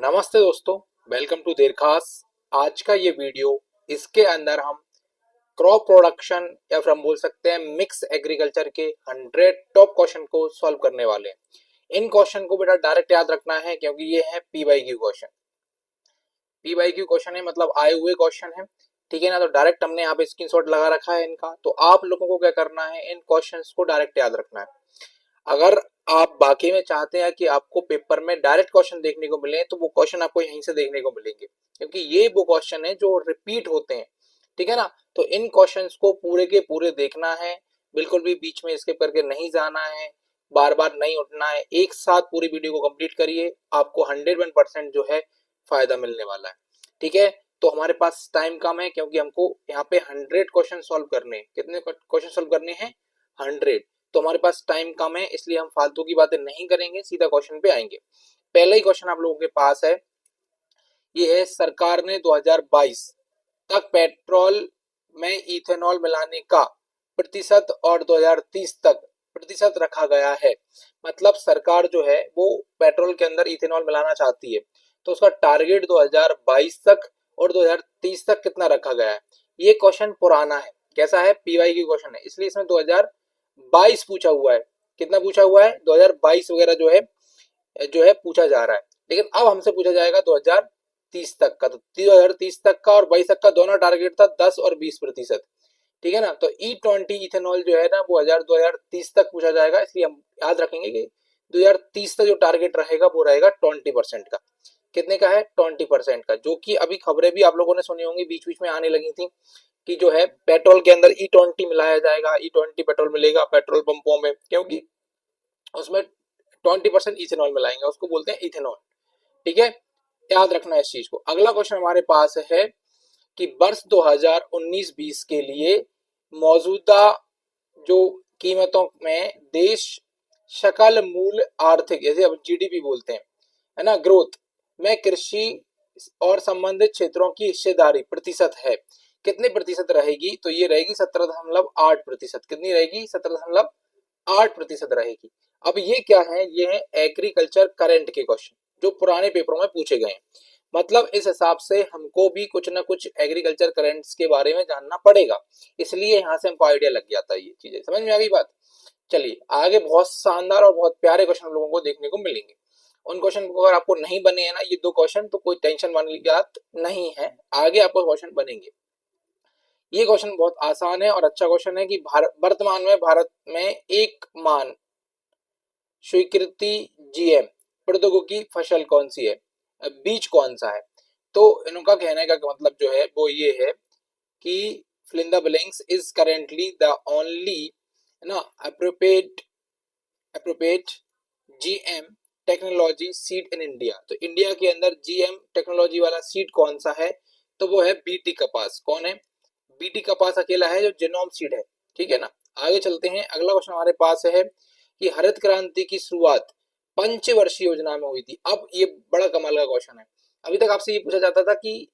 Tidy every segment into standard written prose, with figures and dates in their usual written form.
नमस्ते दोस्तों, welcome to देर खास। आज का ये वीडियो, इसके अंदर हम क्रॉप प्रोडक्शन या फिर हम बोल सकते हैं मिक्स एग्रीकल्चर के 100 टॉप क्वेश्चन को सॉल्व करने वाले हैं। इन क्वेश्चन को बेटा डायरेक्ट याद रखना है क्योंकि ये है P Y Q question. P Y Q question है मतलब आए हुए क्वेश्चन है, ठीक है ना। तो डायरेक्ट हमने यहाँ पे स्क्रीनशॉट लगा रखा है इनका। तो आप लोगों को क्या करना है, इन क्वेश्चंस को डायरेक्ट याद रखना है। अगर आप बाकी में चाहते हैं कि आपको पेपर में डायरेक्ट क्वेश्चन देखने को मिले तो वो क्वेश्चन आपको यहीं से देखने को मिलेंगे, क्योंकि ये वो क्वेश्चन है जो रिपीट होते हैं, ठीक है ना। तो इन क्वेश्चंस को पूरे के पूरे देखना है, बिल्कुल भी बीच में स्किप करके नहीं जाना है, बार बार नहीं उठना है। एक साथ पूरी वीडियो को कंप्लीट करिए, आपको 101% जो है फायदा मिलने वाला है, ठीक है। तो हमारे पास टाइम कम है क्योंकि हमको यहाँ पे 100 क्वेश्चन सॉल्व करने हैं। कितने क्वेश्चन सॉल्व करने हैं? 100। तो हमारे पास टाइम कम है, इसलिए हम फालतू की बातें नहीं करेंगे, सीधा क्वेश्चन पे आएंगे। पहला ही क्वेश्चन आप लोगों के पास है, ये है सरकार ने 2022 तक पेट्रोल में इथेनॉल मिलाने का प्रतिशत और 2030 तक प्रतिशत रखा गया है। मतलब सरकार जो है वो पेट्रोल के अंदर इथेनॉल मिलाना चाहती है, तो उसका टारगेट 2022 तक और 2030 तक कितना रखा गया है। ये क्वेश्चन पुराना है, कैसा है? पीवाई की क्वेश्चन है, इसलिए इसमें 2022 पूछा हुआ है। कितना पूछा हुआ है? 2022 वगैरह जो है पूछा जा रहा है। लेकिन अब हमसे पूछा जाएगा 2030 तक का। तो 2030 तक का और 22 तक का दोनों टारगेट था 10 और 20%, ठीक है ना। तो E20 इथेनॉल जो है ना वो 2030 तक पूछा जाएगा, इसलिए हम याद रखेंगे कि 2030 तक जो टारगेट रहेगा वो रहेगा 20% का। कितने का है? 20% का। जो कि अभी खबरें भी आप लोगों ने सुनी होंगी, बीच बीच में आने लगी थी कि जो है पेट्रोल के अंदर E20 मिलाया जाएगा, E20 पेट्रोल मिलेगा पेट्रोल पंपों में, क्योंकि उसमें 20% इथेनॉल मिलाएंगे, उसको बोलते हैं इथेनॉल, ठीक है। याद रखना इस चीज को। अगला क्वेश्चन हमारे पास है कि वर्ष 2019-20 के लिए मौजूदा जो कीमतों में देश सकल मूल आर्थिक, जैसे अब जीडीपी बोलते हैं, है ना, ग्रोथ में कृषि और संबंधित क्षेत्रों की हिस्सेदारी प्रतिशत है, कितने प्रतिशत रहेगी? तो ये रहेगी 17.8%। कितनी रहेगी? 17.8% रहेगी। अब ये क्या है? ये है एग्रीकल्चर करंट के क्वेश्चन जो पुराने पेपरों में पूछे गए हैं। मतलब इस हिसाब से हमको भी कुछ ना कुछ एग्रीकल्चर करंट्स के बारे में जानना पड़ेगा, इसलिए यहाँ से हमको आइडिया लग जाता है। ये चीजें समझ में आ गई बात? चलिए आगे बहुत शानदार और बहुत प्यारे क्वेश्चन लोगों को देखने को मिलेंगे। उन क्वेश्चन को अगर आपको नहीं बने हैं ना ये दो क्वेश्चन, तो कोई टेंशन वाली बात नहीं है, आगे आपको क्वेश्चन बनेंगे। ये क्वेश्चन बहुत आसान है और अच्छा क्वेश्चन है कि वर्तमान में भारत में एक मान स्वीकृति जीएम प्रौद्योगिकी फसल कौन सी है, बीज कौन सा है? तो इनका कहने का मतलब जो है वो ये है कि fill in the blanks is currently the only ना appropriate GM technology seed in India. तो इंडिया के अंदर GM टेक्नोलॉजी वाला सीड कौन सा है? तो वो है बीटी कपास। कौन है? बीटी कपास अकेला है जो जिनोम सीड है, ठीक है ना। आगे चलते हैं। अगला क्वेश्चन हमारे पास है कि हरित क्रांति की शुरुआत पंचवर्षीय योजना में हुई थी। अब ये बड़ा कमाल का क्वेश्चन है। अभी तक आपसे ये पूछा जाता था कि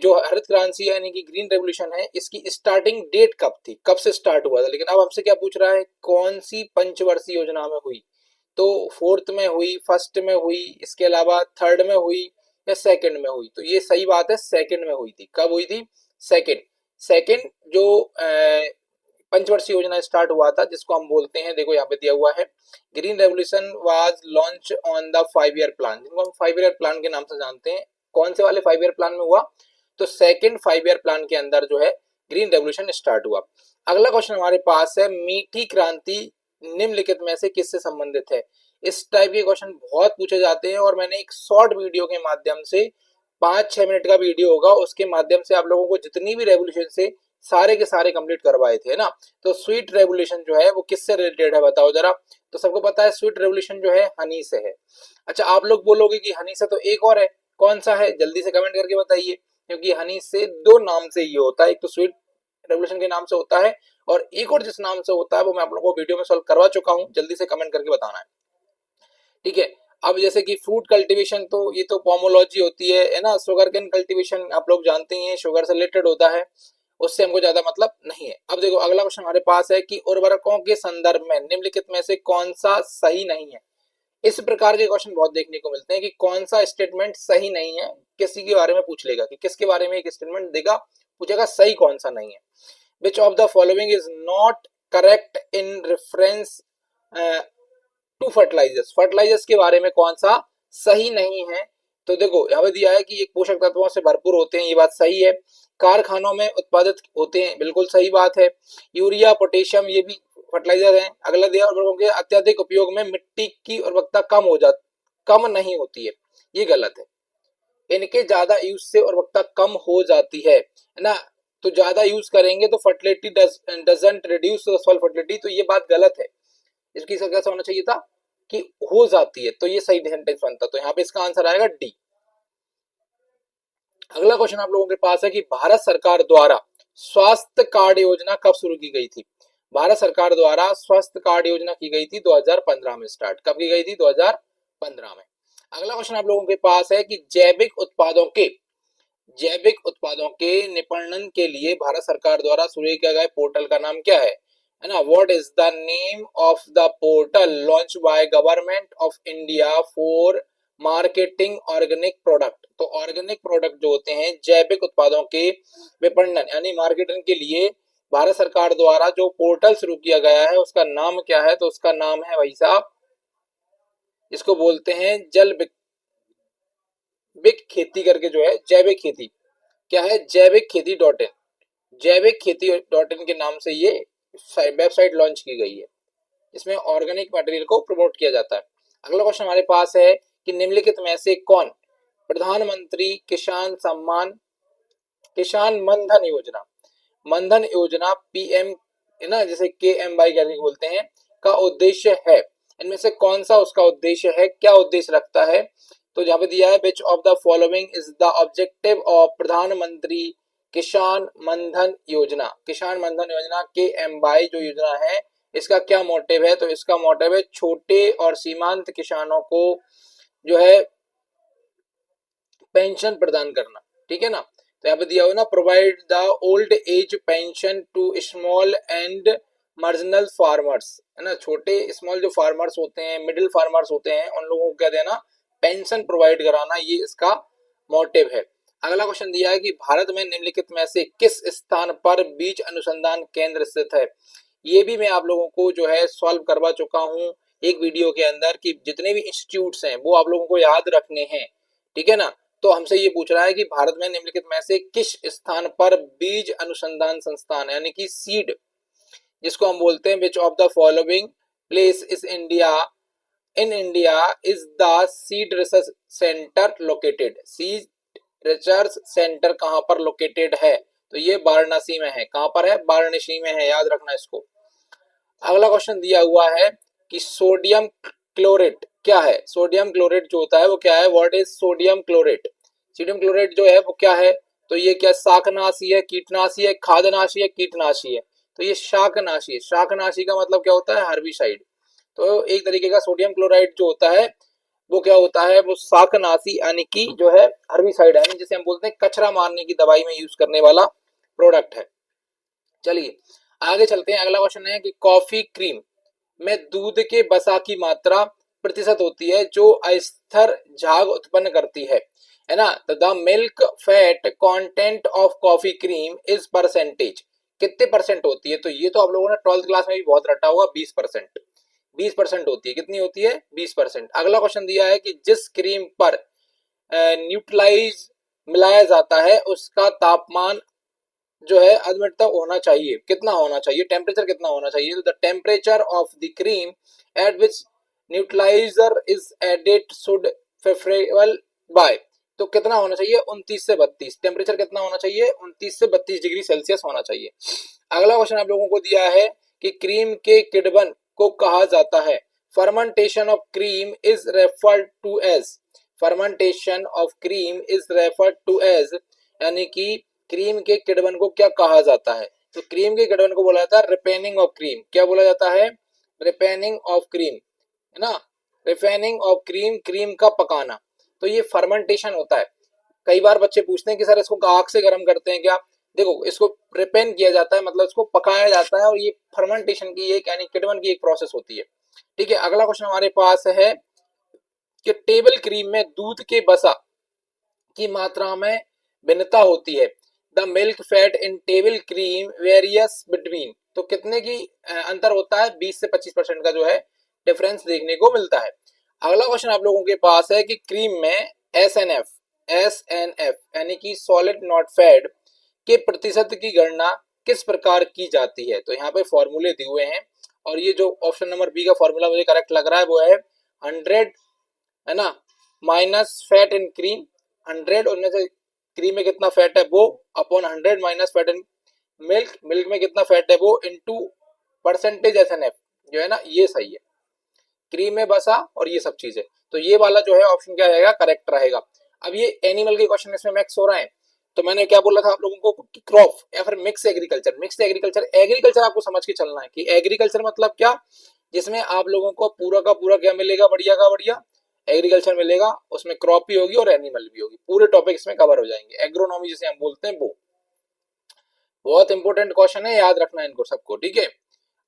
जो हरित क्रांति यानी कि ग्रीन रेवोल्यूशन है, इसकी स्टार्टिंग डेट कब थी, कब से स्टार्ट हुआ था। लेकिन अब हमसे क्या पूछ रहा है? कौन सी पंचवर्षीय योजना में हुई? तो फोर्थ में हुई, फर्स्ट में हुई, इसके अलावा थर्ड में हुई या सेकंड में हुई? तो ये सही बात है, सेकंड में हुई थी। कब हुई थी? सेकंड। सेकंड जो पंचवर्षीय योजना स्टार्ट हुआ था, जिसको हम बोलते हैं, देखो यहाँ पे दिया हुआ है, green revolution was launch on the 5 year plan, जिनको हम 5 ईयर प्लान के नाम से जानते हैं। कौन से वाले 5 ईयर प्लान में हुआ? तो सेकंड 5 ईयर प्लान के अंदर जो है ग्रीन रेवोल्यूशन स्टार्ट हुआ। अगला क्वेश्चन हमारे पास है, मीठी क्रांति निम्नलिखित में से किससे संबंधित है? इस टाइप के क्वेश्चन बहुत पूछे जाते हैं और मैंने एक शॉर्ट वीडियो के माध्यम से 5-6 मिनट का वीडियो होगा, उसके माध्यम से आप लोगों को जितनी भी रेवोल्यूशन से सारे के सारे कंप्लीट करवाए थे ना। तो स्वीट रेवोल्यूशन जो है वो किससे रिलेटेड है बताओ जरा। तो सबको पता है स्वीट रेवोल्यूशन जो है हनी से है। अच्छा, आप लोग बोलोगे कि हनी से तो एक और है, कौन सा है? जल्दी से कमेंट करके बताइए, क्योंकि हनी से दो नाम से ये होता है, एक तो स्वीट रेवोल्यूशन के नाम से होता है और एक और जिस नाम से होता है वो मैं आप लोगों को वीडियो में सॉल्व करवा चुका हूं, जल्दी से कमेंट करके बताना है, ठीक है। अब जैसे कि फ्रूट कल्टीवेशन, तो ये तो पोमोलॉजी होती है ना। शुगर केन कल्टीवेशन आप लोग जानते ही हैं, शुगर से रिलेटेड होता है, उससे हमको ज्यादा मतलब नहीं है। अब देखो अगला क्वेश्चन हमारे पास है कि उर्वरकों के संदर्भ में निम्नलिखित में से कौन सा सही नहीं है? इस प्रकार के क्वेश्चन बहुत देखने को मिलते हैं कि कौन सा स्टेटमेंट सही नहीं है, किसी के बारे में पूछ लेगा कि किसके बारे में एक स्टेटमेंट देगा, पूछेगा सही कौन सा नहीं है। Which of the following is not correct in reference to fertilizers, fertilizers के बारे में कौन सा सही नहीं है। तो देखो यहाँ पे दिया है कि ये पोषक तत्वों से भरपूर होते हैं, ये बात सही है। कारखानों में उत्पादित होते हैं, बिल्कुल सही बात है। यूरिया पोटेशियम ये भी फर्टिलाइजर है। अगला दिया उर्वरकों के अत्यधिक उपयोग में मिट्टी की उर्वरकता कम नहीं होती है, ये गलत है। इनके ज्यादा यूज से उर्वरकता कम हो जाती है ना, तो ज्यादा यूज करेंगे तो fertility doesn't reduce soil fertility, तो ये बात गलत है। इसकी कैसा होना चाहिए था कि हो जाती है, तो ये सही सेंटेंस बनता। तो यहाँ पे इसका आंसर आएगा डी। अगला क्वेश्चन आप लोगों के पास है कि भारत सरकार द्वारा स्वास्थ्य कार्ड योजना कब शुरू की गई थी। भारत सरकार द्वारा स्वास्थ्य कार्ड योजना की गई थी 2015 में स्टार्ट। कब की गई थी? 2015 में। अगला क्वेश्चन आप लोगों के पास है कि जैविक उत्पादों के निपणन के लिए भारत सरकार द्वारा शुरू किया गया पोर्टल का नाम क्या है ना? What is the name of the portal launch by government of India for marketing organic product. तो ऑर्गेनिक प्रोडक्ट जो होते हैं, जैविक उत्पादों के विपणन यानी मार्केटिंग के लिए भारत सरकार द्वारा जो पोर्टल शुरू किया गया है उसका नाम क्या है? तो उसका नाम है भाई साहब, इसको बोलते हैं जल विक खेती करके जो है जैविक खेती। क्या है? जैविक खेती .in, जैविक खेती .in के नाम से ये वेबसाइट लॉन्च की गई है। इसमें ऑर्गेनिक मटेरियल को प्रमोट किया जाता है। अगला क्वेश्चन हमारे पास है कि निम्नलिखित में से कौन प्रधानमंत्री किसान मनधन योजना पीएम है ना, जैसे KMY करके बोलते हैं, का उद्देश्य है। इनमें से कौन सा उसका उद्देश्य है, क्या उद्देश्य रखता है? तो यहाँ पे दिया है which of the following is the objective of प्रधानमंत्री किसान मनधन योजना। किसान मनधन योजना KMY जो योजना है, इसका क्या मोटिव है? तो इसका मोटिव है छोटे और सीमांत किसानों को जो है पेंशन प्रदान करना। ठीक है ना? तो यहाँ पे दिया हुआ ना, provide the old age pension to small and marginal farmers, है ना, छोटे स्मॉल जो फार्मर्स होते हैं, मिडिल फार्मर्स होते हैं, उन लोगों को क्या देना? पेंशन प्रोवाइड कराना, ये इसका मोटिव है। अगला क्वेश्चन दिया है कि भारत में निम्नलिखित में से किस स्थान पर बीज अनुसंधान केंद्र स्थित है। ये भी मैं आप लोगों को जो है सॉल्व करवा चुका हूँ एक वीडियो के अंदर कि जितने भी इंस्टीट्यूट्स हैं वो आप लोगों को याद रखने हैं। ठीक है ना? तो हमसे ये पूछ रहा है कि भारत में निम्नलिखित में से किस स्थान पर बीज अनुसंधान संस्थान यानी कि सीड, जिसको हम बोलते हैं which of the following place is in India is the seed research centre located. Seed research centre कहां पर लोकेटेड है? तो ये वाराणसी में है। कहां पर है? वाराणसी में है, याद रखना इसको। अगला क्वेश्चन दिया हुआ है कि सोडियम क्लोरेट क्या है। सोडियम क्लोरेट जो होता है वो क्या है? What is sodium chlorate? Sodium chlorate जो है वो क्या है? तो ये क्या शाकनाशी है, कीटनाशी है, खाद्यनाशी है, कीटनाशी है? तो ये शाकनाशी है। शाकनाशी का मतलब क्या होता है? हर्बिसाइड। तो एक तरीके का सोडियम क्लोराइड जो होता है वो क्या होता है? वो शाकनाशी यानी कि जो है हर्बिसाइड है, जिसे हम बोलते हैं कचरा मारने की दवाई में यूज करने वाला प्रोडक्ट है। चलिए आगे चलते हैं। अगला क्वेश्चन है कि कॉफी क्रीम में दूध के वसा की मात्रा प्रतिशत होती है जो अस्थिर झाग उत्पन्न करती है ना? तो the milk fat content of coffee cream is percentage, कितने परसेंट होती है? तो ये तो आप लोगों ने 12th क्लास में भी बहुत रटा होगा, 20%। 20% होती है। कितनी होती है? 20%। अगला क्वेश्चन दिया है कि जिस क्रीम पर न्यूट्रलाइज मिलाया जाता है उसका तापमान जो है अधमट तक होना चाहिए। कितना होना चाहिए? टेम्परेचर कितना होना चाहिए? तो the temperature of the cream at which neutralizer is added should favourable by, तो कितना होना चाहिए? 29 से 32। टेम्परेचर कितना होना चाहिए? 29 से 32 डिग्री सेल्सियस होना चाहिए। अगला क्वेश्चन आप लोगों को दिया है कि क्रीम के किण्वन को कहा जाता है। Fermentation of cream is referred to as, fermentation of cream is referred to as यानी कि क्रीम के किण्वन को क्या कहा जाता है? तो क्रीम के किण्वन को बोला जाता है रिपेनिंग ऑफ क्रीम। क्या बोला जाता है? रिपेनिंग ऑफ क्रीम, है ना? रिपेनिंग ऑफ क्रीम, क्रीम का पकाना। तो ये फर्मेंटेशन होता है। कई बार बच्चे पूछते हैं कि सर इसको आग से गर्म करते हैं क्या? देखो, इसको रिपेन किया जाता है, मतलब इसको पकाया जाता है, और ये फर्मेंटेशन की एक यानी किण्वन की एक प्रोसेस होती है। ठीक है। अगला क्वेश्चन हमारे पास है कि टेबल क्रीम में दूध के बसा की मात्रा में भिन्नता होती है। The milk fat in table cream various between, तो कितने की अंतर होता है, 20 से 25% का जो है डिफरेंस देखने को मिलता है। अगला क्वेश्चन आप लोगों के पास है कि क्रीम में एस एन एफ यानी कि सॉलिड नॉट फैट के प्रतिशत की गणना किस प्रकार की जाती है। तो यहाँ पे फॉर्मूले दिए हुए हैं और ये जो ऑप्शन नंबर बी का फॉर्मूला मुझे करेक्ट लग रहा है वो है 100 है ना माइनस फैट इन क्रीम, 100 उनमें से क्रीम में कितना फैट है वो upon 100 minus fat in milk, milk में कितना फैट है वो इनटू परसेंटेज एसएनएफ, जो है ना ये सही है। क्रीम में बसा और ये सब चीजें, तो ये वाला जो है ऑप्शन क्या रहेगा, करेक्ट रहेगा। अब ये एनिमल के क्वेश्चन इसमें मैक्स हो रहा है, तो मैंने क्या बोला था आप लोगों को कि क्रॉप या फिर mix agriculture. Mix agriculture, agriculture आपको समझ के चलना है कि एग्रीकल्चर मतलब क्या, जिसमें आप लोगों को पूरा का पूरा क्या मिलेगा, बढ़िया का बढ़िया एग्रीकल्चर मिलेगा, उसमें क्रॉप भी होगी और एनिमल भी होगी, पूरे टॉपिक इसमें कवर हो जाएंगे। एग्रोनॉमी जिसे हम बोलते हैं वो बहुत इंपॉर्टेंट क्वेश्चन है, याद रखना है इनको सबको, ठीक है।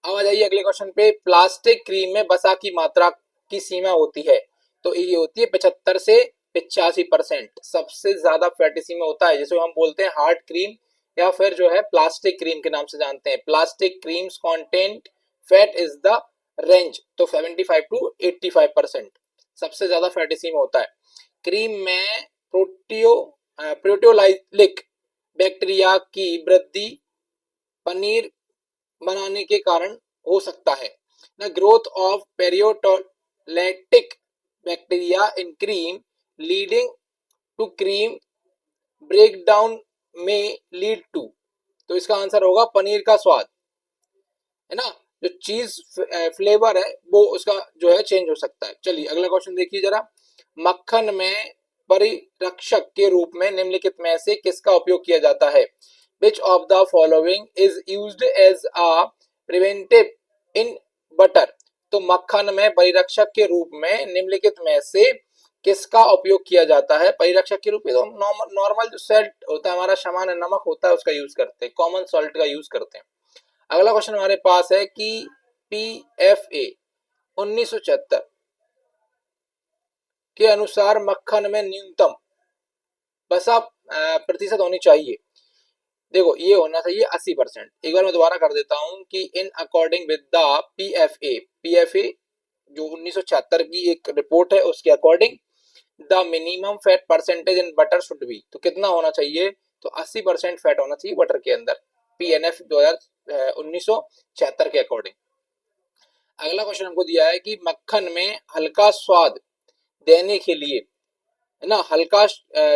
अब आ जाइए अगले क्वेश्चन पे। प्लास्टिक क्रीम में वसा की मात्रा की सीमा होती है, तो ये होती है 75 से 85%। सबसे ज्यादा फैटी सीमा होता है जिसे हम बोलते हैं हार्ड क्रीम या फिर जो है प्लास्टिक क्रीम के नाम से जानते हैं। Plastic creams content fat is the range, तो 75 टू 85% सबसे ज्यादा फैटी सीमा होता है। क्रीम में प्रोटियोलाइटिक बैक्टीरिया की वृद्धि पनीर बनाने के कारण हो सकता है। The growth of proteolytic bacteria in cream leading to cream breakdown में लीड टू, तो इसका आंसर होगा पनीर का स्वाद, है ना, जो चीज फ्लेवर है वो उसका जो है चेंज हो सकता है। चलिए अगला क्वेश्चन देखिए जरा। मक्खन में परिरक्षक के रूप में निम्नलिखित में से किसका उपयोग किया जाता है। Which of the following is used as a preventive in butter, तो मक्खन में परिरक्षक के रूप में निम्नलिखित में से किसका उपयोग किया जाता है। परिरक्षक के रूप में तो नॉर्मल जो सॉल्ट होता है हमारा, सामान्य नमक होता है उसका यूज करते हैं, कॉमन सॉल्ट का यूज करते हैं। अगला क्वेश्चन हमारे पास है कि PFA 1976 के अनुसार मक्खन में न्यूनतम वसा प्रतिशत होनी चाहिए। देखो ये होना चाहिए 80%। एक बार मैं दोबारा कर देता हूं कि in according with the PFA जो 1976 की एक रिपोर्ट है उसके according the minimum fat percentage in butter should be, तो कितना होना चाहिए, तो 80% फैट होना चाहिए बटर के अंदर, पीएनएफ 1976 के अकॉर्डिंग। अगला क्वेश्चन हमको दिया है कि मक्खन में हल्का स्वाद देने के लिए, है ना, हल्का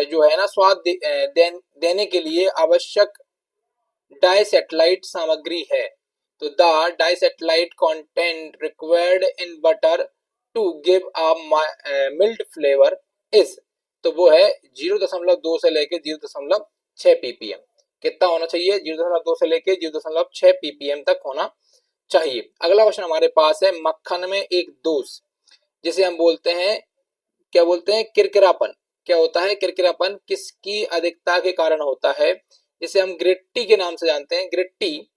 जो है ना स्वाद देने के लिए आवश्यक डाइसेटेलाइट सामग्री है, तो the diacetyl content required in butter to give a mild flavour is, तो वो है 0.2 से लेके 0.6 ppm। कितना होना चाहिए, 0.2 से लेके 0.6 ppm तक होना चाहिए। अगला क्वेश्चन हमारे पास है मक्खन में एक दोष जिसे हम बोलते हैं, क्या बोलते हैं, किरकिरापन। क्या होता है किरकिरापन, किसकी अधिकता के कारण होता है, जिसे हम ग्रिट्टी के नाम से जानते हैं, ग्रिट्टी,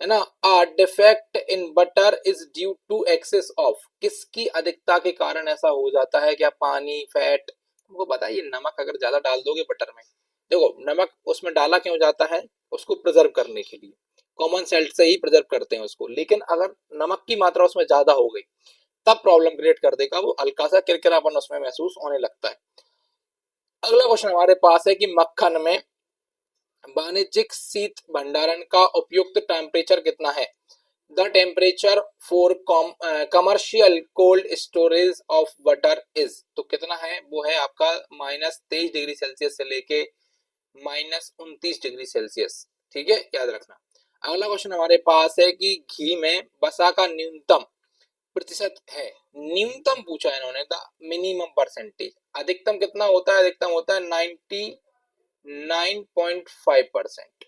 है ना। A defect in butter is due to excess of, किसकी अधिकता के कारण ऐसा हो जाता है, क्या पानी, फैट। तुमको पता है ये नमक अगर ज्यादा डाल दोगे बटर में, देखो नमक उसमें डाला क्यों जाता है, उसको प्रिजर्व करने के लिए, कॉमन सॉल्ट से ही प्रिजर्व करते हैं उसको, लेकिन अगर नमक की मात्रा उसमें ज्यादा हो गई तब प्रॉब्लम क्रिएट कर देगा, वो हल्का सा किरकिरापन उसमें महसूस होने लगता है। अगला क्वेश्चन हमारे पास है कि मक्खन में वाणिज्यिक शीत भंडारण का उपयुक्त टेम्परेचर कितना है। The temperature for commercial cold storage of butter is, तो कितना है, वो है आपका -23 डिग्री सेल्सियस से लेके -29 डिग्री सेल्सियस, ठीक है, याद रखना। अगला क्वेश्चन हमारे पास है कि घी में वसा का न्यूनतम प्रतिशत है, न्यूनतम पूछा है इन्होंने, द मिनिमम परसेंटेज। अधिकतम कितना होता है, अधिकतम होता है 99.5%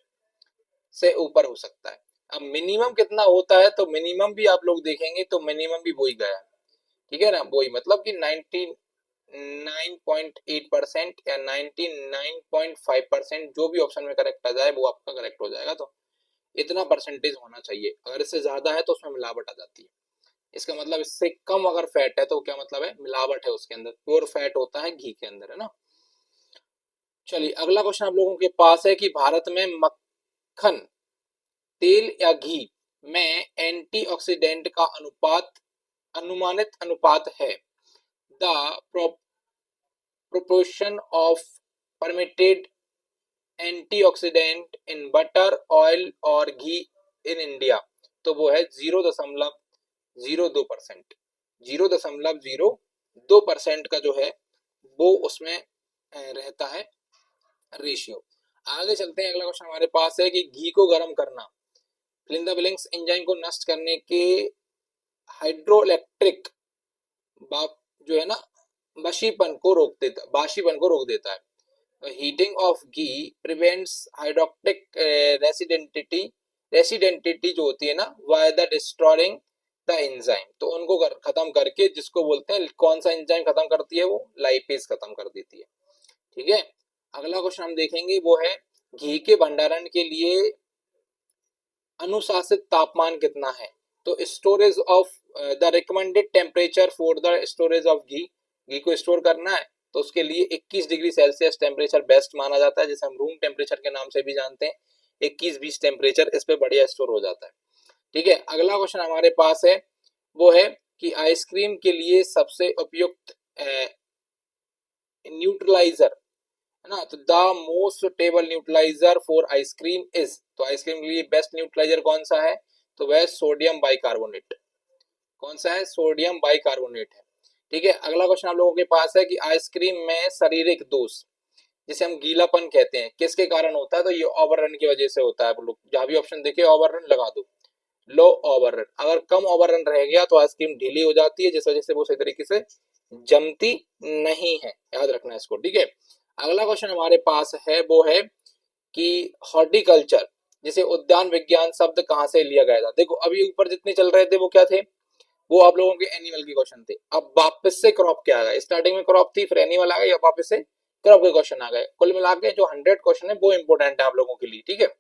से ऊपर हो सकता है। अब मिनिमम कितना होता है, तो मिनिमम भी आप लोग देखेंगे तो मिनिमम भी वही गया, ठीक है ना, वही मतलब कि 99.8% या 99.5%, जो भी ऑप्शन में करेक्ट आ जाए वो आपका करेक्ट हो जाएगा। तो इतना परसेंटेज होना चाहिए, अगर इससे ज्यादा है तो उसमें मिलावट आ जाती है। इसका मतलब इससे कम अगर फैट है तो क्या मतलब है, मिलावट है उसके अंदर, प्योर फैट होता है घी के अंदर, है ना। चलिए अगला क्वेश्चन आप लोगों के पास है कि भारत में मक्खन, तेल या घी में एंटीऑक्सीडेंट का अनुपात, अनुमानित अनुपात है। The proportion of permitted antioxidant in butter, oil और घी इन इंडिया, तो वो है 0.02%। 0.02% का जो है वो उसमें रहता है रेशियो। आगे चलते हैं, अगला क्वेश्चन हमारे पास है कि घी को गर्म करना fill in the blanks enzyme को नष्ट करने के हाइड्रोइलेक्ट्रिक जो है ना बाशीपन को रोक देता है। हीटिंग ऑफ घी प्रिवेंट्स हाइड्रोक्टिक रेसिडेंटिटी जो होती है ना, why the destroying the enzyme, तो उनको खत्म करके, जिसको बोलते हैं कौन सा एंजाइम खत्म करती है, वो लाइपेज खत्म कर देती है। ठीक है, अगला क्वेश्चन हम देखेंगे वो है घी के भंडारण के लिए अनुशासित तापमान कितना है। तो storage of the recommended temperature for the storage of ghee को स्टोर करना है तो उसके लिए 21 डिग्री सेल्सियस टेम्परेचर बेस्ट माना जाता है, जिसे हम रूम टेम्परेचर के नाम से भी जानते हैं। 21-20 टेम्परेचर इस पे बढ़िया स्टोर हो जाता है। ठीक है, अगला क्वेश्चन हमारे पास है वो है कि आइसक्रीम के लिए सबसे उपयुक्त न्यूट्रलाइजर है ना, तो the most suitable neutraliser for ice cream is, तो आइसक्रीम के लिए बेस्ट न्यूट्रलाइजर कौन सा है, तो वह सोडियम बाइकार्बोनेट। कौन सा है, सोडियम बाइकार्बोनेट है। ठीक है, अगला क्वेश्चन आप लोगों के पास है कि आइसक्रीम में शारीरिक दोष, जिसे हम गीलापन कहते हैं, किसके कारण होता है, तो ये ओवररन की वजह से होता है। आप लोग जहां भी ऑप्शन देखे ओवररन लगा दो। लो ओवररन, अगर कम ओवररन रह गया तो आइसक्रीम ढीली हो जाती है, जिस वजह से वो सही तरीके से जमती नहीं है, याद रखना इसको। ठीक है, अगला क्वेश्चन हमारे पास है वो है कि हॉर्टिकल्चर, जिसे उद्यान विज्ञान शब्द कहां से लिया गया था। देखो अभी ऊपर जितने चल रहे थे वो क्या थे, वो आप लोगों के एनिमल के क्वेश्चन थे। अब वापस से क्रॉप क्या आ गया, स्टार्टिंग में क्रॉप थी, फिर एनिमल आ गए, अब वापस से क्रॉप के क्वेश्चन आ गए। कुल मिला के जो 100 क्वेश्चन है वो इंपोर्टेंट है आप लोगों के लिए। ठीक है,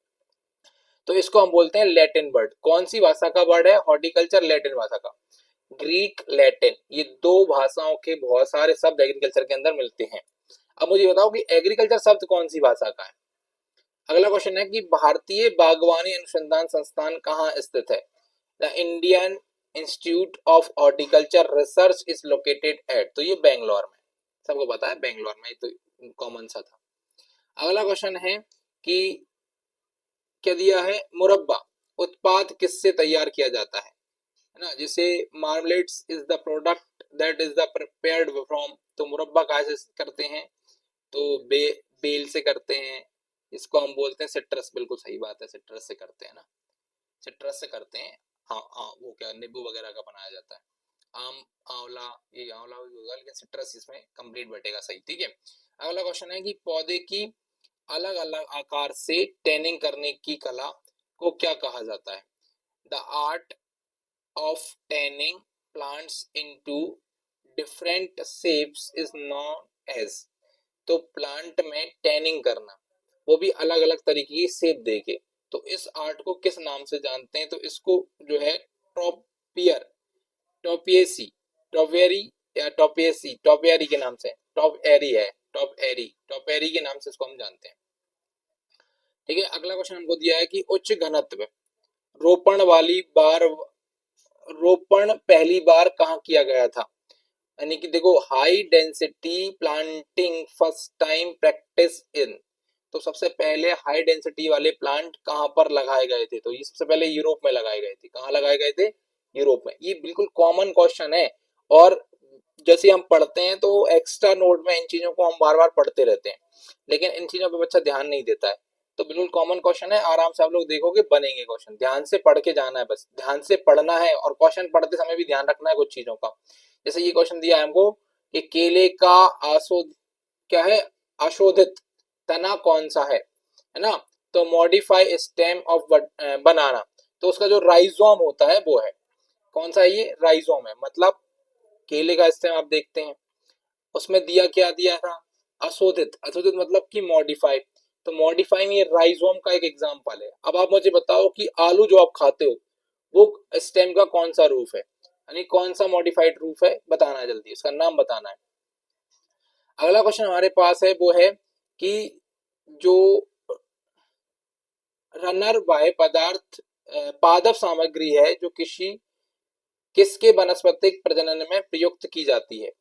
तो इसको हम बोलते हैं लैटिन वर्ड। कौन सी भाषा का वर्ड है, हॉर्टिकल्चर लैटिन भाषा का, ग्रीक लैटिन, ये दो भाषाओं के बहुत सारे शब्द एग्रीकल्चर के अंदर मिलते हैं। अब मुझे बताओ कि एग्रीकल्चर शब्द कौन सी भाषा का है। अगला क्वेश्चन है कि भारतीय बागवानी अनुसंधान संस्थान कहाँ स्थित है। The Indian institute of horticulture research is located at, तो ये बेंगलोर में, सबको पता है बेंगलोर में, तो कॉमन सा था। अगला क्वेश्चन है कि क्या दिया है, मुरब्बा उत्पाद किससे तैयार किया जाता है ना, जिसे marmalades is the product that is the prepared from, तो मुरब्बा कहाँ से करते हैं, तो बेल से करते हैं, इसको हम बोलते हैं सिट्रस। बिल्कुल सही बात है, सिट्रस से करते हैं ना, सिट्रस से करते हैं। हाँ हाँ, वो क्या नींबू वगैरह का बनाया जाता है, आम, आंवला, ये आंवला भी होगा लेकिन सिट्रस इसमें कंप्लीट बैठेगा सही। ठीक है, अगला क्वेश्चन है कि पौधे की अलग अलग आकार से टैनिंग करने की कला को क्या कहा जाता है। The art of tanning plants into different shapes is known as, तो प्लांट में टैनिंग करना, वो भी अलग अलग तरीके की शेप देके, तो इस आर्ट को किस नाम से जानते हैं, तो इसको जो है टॉपियर, टॉपिएसी, टॉपियरी या टॉपिएसी, टॉपियरी के नाम से, टॉप एरी है, टॉप एरी के नाम से इसको हम जानते हैं। ठीक है, अगला क्वेश्चन हमको दिया है कि उच्च घनत्व रोपण वाली बार, रोपण पहली बार कहाँ किया गया था, यानी कि देखो high density planting first time practice in, तो सबसे पहले हाई डेंसिटी वाले प्लांट कहाँ पर लगाए गए थे, तो ये सबसे पहले यूरोप में लगाए गए थे। कहाँ लगाए गए थे, यूरोप में। ये बिल्कुल कॉमन क्वेश्चन है, और जैसे हम पढ़ते हैं तो एक्स्ट्रा नोट में इन चीजों को हम बार बार पढ़ते रहते हैं, लेकिन इन चीजों पर बच्चा ध्यान नहीं देता है। तो बिल्कुल कॉमन क्वेश्चन है, आराम से आप लोग देखोगे बनेंगे क्वेश्चन, ध्यान से पढ़ के जाना है, बस ध्यान से पढ़ना है, और क्वेश्चन पढ़ते समय भी ध्यान रखना है कुछ चीजों का। जैसे ये क्वेश्चन दिया है हमको कि केले का क्या है, अशोधित तना कौन सा है ना, तो मॉडिफाई स्टेम ऑफ बनाना, तो उसका जो राइजोम होता है वो है, कौन सा है ये, राइजोम है। मतलब केले का स्टेम आप देखते हैं, उसमें दिया क्या दिया था, अशोधित, अशोधित मतलब कि मॉडिफाई, तो मॉडिफाई में ये राइजोम का एक एग्जांपल है। अब आप मुझे बताओ कि आलू जो आप खाते हो वो स्टेम का कौन सा रूप है यानी कौन सा मॉडिफाइड रूप है बताना है, जल्दी उसका नाम बताना है। अगला क्वेश्चन हमारे पास है वो है कि जो रनर वाय पदार्थ पादप सामग्री है जो किसके वनस्पतिक प्रजनन में प्रयुक्त की जाती है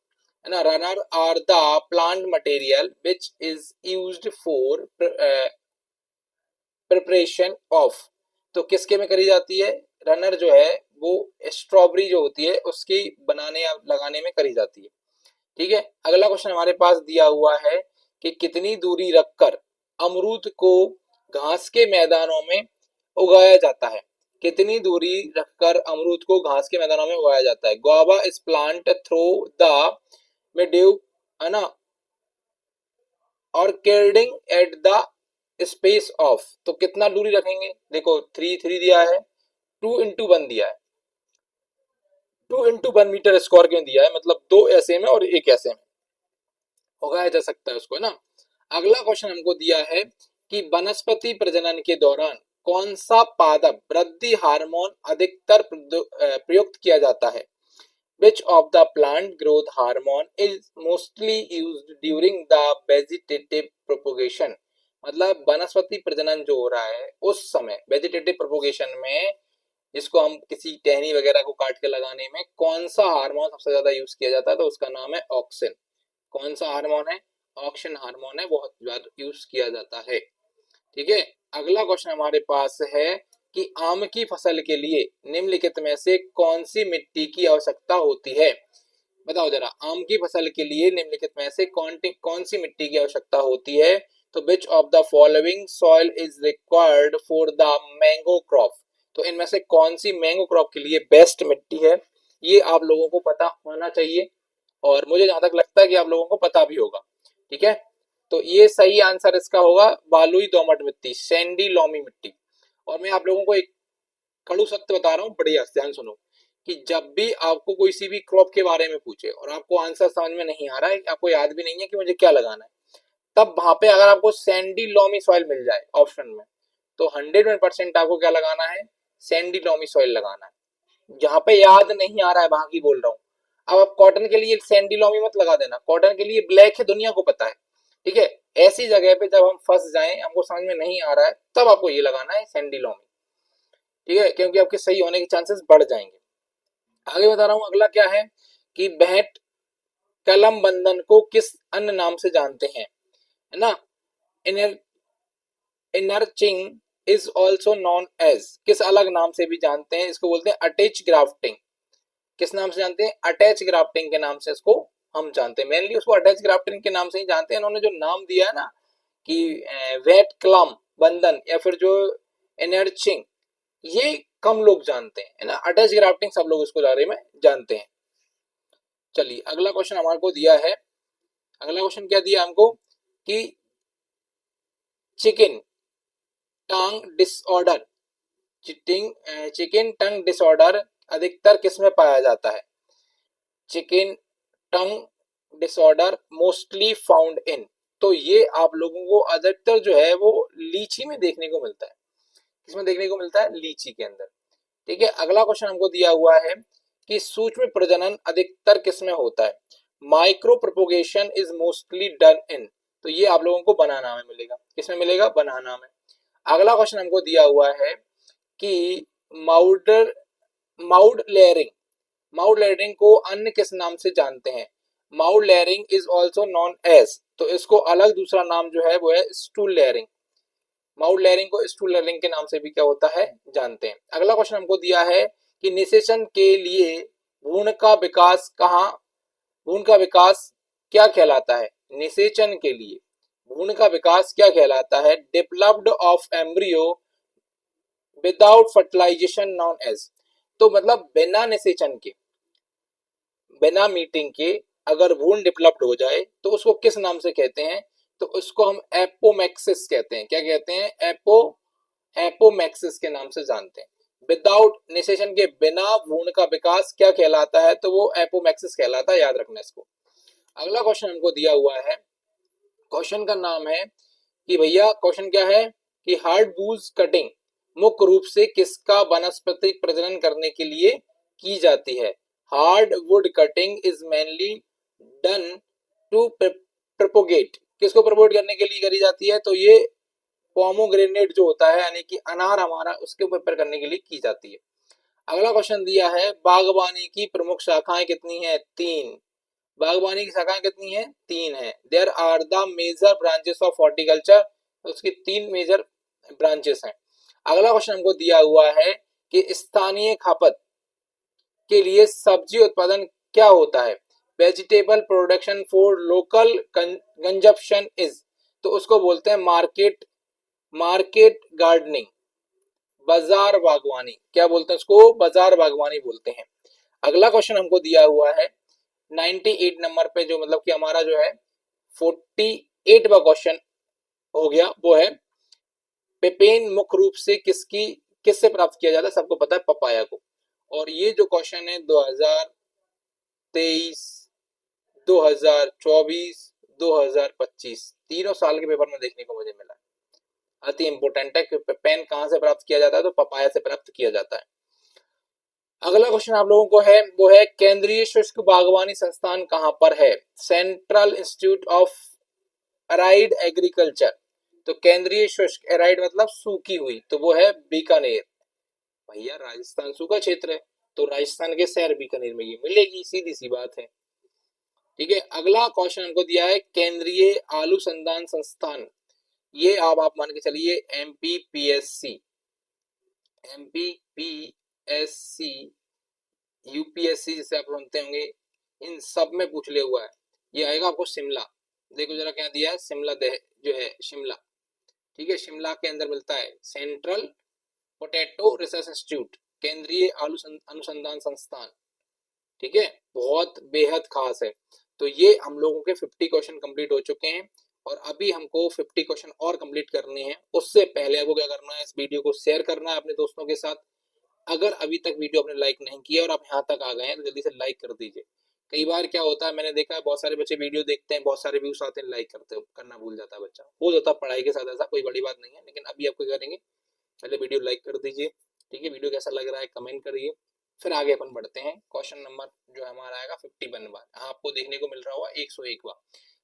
ना। Runner are the plant material which is used for preparation of, तो किसके में करी जाती है, रनर जो है वो स्ट्रॉबेरी जो होती है उसकी बनाने या लगाने में करी जाती है। ठीक है, अगला क्वेश्चन हमारे पास दिया हुआ है कि कितनी दूरी रखकर अमरूद को घास के मैदानों में उगाया जाता है। कितनी दूरी रखकर अमरूद को घास के मैदानों में उगाया जाता है। Guava is plant through the mildew, है ना, और caring at the space of, तो कितना दूरी रखेंगे, देखो 3 दिया है, 2x1 दिया है, 2x1 मीटर स्क्वायर क्यों दिया है, मतलब 2 ऐसे में और 1 ऐसे में उगाया जा सकता है उसको, है ना। अगला क्वेश्चन हमको दिया है कि वनस्पति प्रजनन के दौरान कौन सा पादप वृद्धि हार्मोन अधिकतर प्रयुक्त किया जाता है। Which of the plant growth hormone is mostly used during the vegetative propagation, मतलब वनस्पति प्रजनन जो हो रहा है उस समय वेजिटेटिव प्रोपोगेशन में, जिसको हम किसी टहनी वगैरह को काट के लगाने में कौन सा हार्मोन सबसे ज्यादा यूज किया जाता है, तो उसका नाम है ऑक्सिन। कौन सा हार्मोन है, ऑक्सिन हार्मोन है, बहुत ज्यादा यूज किया जाता है। ठीक है, अगला क्वेश्चन हमारे पास है कि आम की फसल के लिए निम्नलिखित में से कौन सी मिट्टी की आवश्यकता होती है। बताओ जरा, आम की फसल के लिए निम्नलिखित में से कौन सी मिट्टी की आवश्यकता होती है। तो विच of the following soil is required for the mango crop, तो इनमें से कौन सी मैंगो क्रॉप के लिए बेस्ट मिट्टी है, ये आप लोगों को पता होना चाहिए, और मुझे जहां तक लगता है कि आप लोगों को पता भी होगा। ठीक है, तो ये सही आंसर इसका होगा बालुई दोमट मिट्टी, सैंडी लॉमी मिट्टी। और मैं आप लोगों को एक कड़ू सत्य बता रहा हूँ, बढ़िया ध्यान सुनो, कि जब भी आपको कोई सी भी क्रॉप के बारे में पूछे और आपको आंसर समझ में नहीं आ रहा है, आपको याद भी नहीं है कि मुझे क्या लगाना है, तब वहां पे अगर आपको सैंडी लॉमी सॉइल मिल जाए ऑप्शन में, तो 100% आपको क्या लगाना है, सैंडी लॉमी सॉइल लगाना है। जहां पे याद नहीं आ रहा है वहां की बोल रहा हूँ। अब आप कॉटन के लिए सैंडी लॉमी मत लगा देना, कॉटन के लिए ब्लैक है, दुनिया को पता है। ठीक है, ऐसी जगह पे जब हम फंस जाएं, हमको समझ में नहीं आ रहा है, तब आपको ये लगाना है सैंडी लॉमी। ठीक है, क्योंकि आपके सही होने के चांसेस बढ़ जाएंगे। आगे बता रहा हूं, अगला क्या है कि भेंट कलम बंधन को किस अन्य नाम से जानते हैं, है ना। Inner inarching is also known as, किस अलग नाम से भी जानते हैं, इसको बोलते हैं अटैच ग्राफ्टिंग। किस नाम से जानते हैं, अटैच ग्राफ्टिंग के नाम से इसको हम जानते हैं, मेनली उसको अटैच ग्राफ्टिंग के नाम से ही जानते हैं। इन्होंने जो नाम दिया है ना कि वेट क्लम बंधन या फिर जो एनर्चिंग, ये कम लोग जानते हैं, है ना। अटैच ग्राफ्टिंग सब लोग इसको बारे में जानते हैं। चलिए अगला क्वेश्चन हमारे को दिया है, अगला क्वेश्चन क्या दिया हमको कि चिकन टंग डिसऑर्डर, चिकन टंग डिसऑर्डर अधिकतर किस में पाया जाता है। Chicken tongue disorder mostly found in, तो ये आप लोगों को अधिकतर जो है वो लीची में देखने को मिलता है। किसमें देखने को मिलता है, लीची के अंदर। ठीक है, अगला क्वेश्चन हमको दिया हुआ है कि सूक्ष्म प्रजनन अधिकतर किसमें होता है। Micro propagation is mostly done in, तो ये आप लोगों को बनाना में मिलेगा, किसमें मिलेगा, बनाना में। अगला क्वेश्चन हमको दिया हुआ है कि माउडर माउड लेयरिंग, माउड लेयरिंग को अन्य किस नाम से जानते हैं। Mound layering is also known as, तो इसको अलग दूसरा नाम जो है वो है स्टूल लेयरिंग। माउड लेयरिंग को स्टूल लेयरिंग के नाम से भी क्या होता है जानते हैं। अगला क्वेश्चन हमको दिया है कि निषेचन के लिए भ्रूण का विकास कहाँ, भ्रूण का विकास क्या कहलाता है। निषेचन के लिए भ्रूण का विकास क्या कहलाता है, developed of embryo without fertilization known as, तो मतलब बिना निषेचन के, बिना मीटिंग के अगर भ्रूण डेवलप्ड हो जाए तो उसको किस नाम से कहते हैं, तो उसको हम एपोमैक्सिस कहते हैं। क्या कहते हैं, एपोमैक्सिस के नाम से जानते हैं। विदाउट निषेचन के बिना भ्रूण का विकास क्या कहलाता है, तो वो एपोमैक्सिस कहलाता है, याद रखना इसको। अगला क्वेश्चन हमको दिया हुआ है, क्वेश्चन का नाम है कि भैया क्वेश्चन क्या है कि हार्ड बूज कटिंग मुख्य रूप से किसका वनस्पतिक प्रजनन करने के लिए की जाती है। Hard wood cutting is mainly done to propagate, किसको प्रोपोगेट करने के लिए करी जाती है, तो ये पोमोग्रेनेट जो होता है यानी कि अनार हमारा, उसके ऊपर करने के लिए की जाती है। अगला क्वेश्चन दिया है बागवानी की प्रमुख शाखाएं कितनी है, 3। बागवानी की शाखाएं कितनी है, 3 है। There are the major branches of horticulture, उसकी 3 मेजर ब्रांचेस हैं। अगला क्वेश्चन हमको दिया हुआ है कि स्थानीय खपत के लिए सब्जी उत्पादन क्या होता है, vegetable production for local consumption is, तो उसको बोलते हैं मार्केट गार्डनिंग, बाजार बागवानी, क्या बोलते हैं उसको, बाजार बागवानी बोलते हैं। अगला क्वेश्चन हमको दिया हुआ है 98 नंबर पे, जो मतलब कि हमारा जो है 48वां क्वेश्चन हो गया, वो है पेपेन मुख्य रूप से किससे प्राप्त किया जाता है, सबको पता है पपाया को। और ये जो क्वेश्चन है 2023, 2024, 2025 तीनों साल के पेपर में देखने को मुझे मिला। अति इंपोर्टेंट है कि पेन कहां से प्राप्त किया जाता है, तो पपाया से प्राप्त किया जाता है। अगला क्वेश्चन आप लोगों को है, वो है केंद्रीय शुष्क बागवानी संस्थान कहां पर है, central institute of aired agriculture, तो केंद्रीय शुष्क, एराइड मतलब सूखी हुई, तो वो है बीकानेर। भैया राजस्थान सूखा क्षेत्र है, तो राजस्थान के शहर बीकानेर में ये मिलेगी, सीधी सी बात है। ठीक है, अगला क्वेश्चन हमको दिया है केंद्रीय आलू संधान संस्थान, ये आप मान के चलिए एमपीपीएससी, यूपीएससी जिसे आप सुनते होंगे, इन सब में पूछ लिया हुआ है। ये आएगा आपको शिमला, देखो जरा क्या दिया है, शिमला जो है शिमला, ठीक है, शिमला के अंदर मिलता है सेंट्रल पोटैटो रिसर्च इंस्टीट्यूट, केंद्रीय आलू अनुसंधान संस्थान, ठीक है, बहुत बेहद खास है। तो ये हम लोगों के 50 क्वेश्चन कंप्लीट हो चुके हैं और अभी हमको 50 क्वेश्चन और कंप्लीट करने हैं। उससे पहले आपको क्या करना है, इस वीडियो को शेयर करना है अपने दोस्तों के साथ। अगर अभी तक वीडियो आपने लाइक नहीं किया और आप यहाँ तक आ गए हैं तो जल्दी से लाइक कर दीजिए। कई बार क्या होता है, मैंने देखा है बहुत सारे बच्चे वीडियो देखते हैं, बहुत सारे व्यूज आते हैं, लाइक करना भूल जाता है बच्चा, हो जाता है पढ़ाई के साथ, ऐसा कोई बड़ी बात नहीं है। लेकिन अभी आपको क्या करेंगे, पहले वीडियो लाइक कर दीजिए, ठीक है, वीडियो कैसा लग रहा है कमेंट करिए, फिर आगे अपन बढ़ते हैं। क्वेश्चन नंबर जो हमारा आएगा 51वां, आपको देखने को मिल रहा होगा 101वां,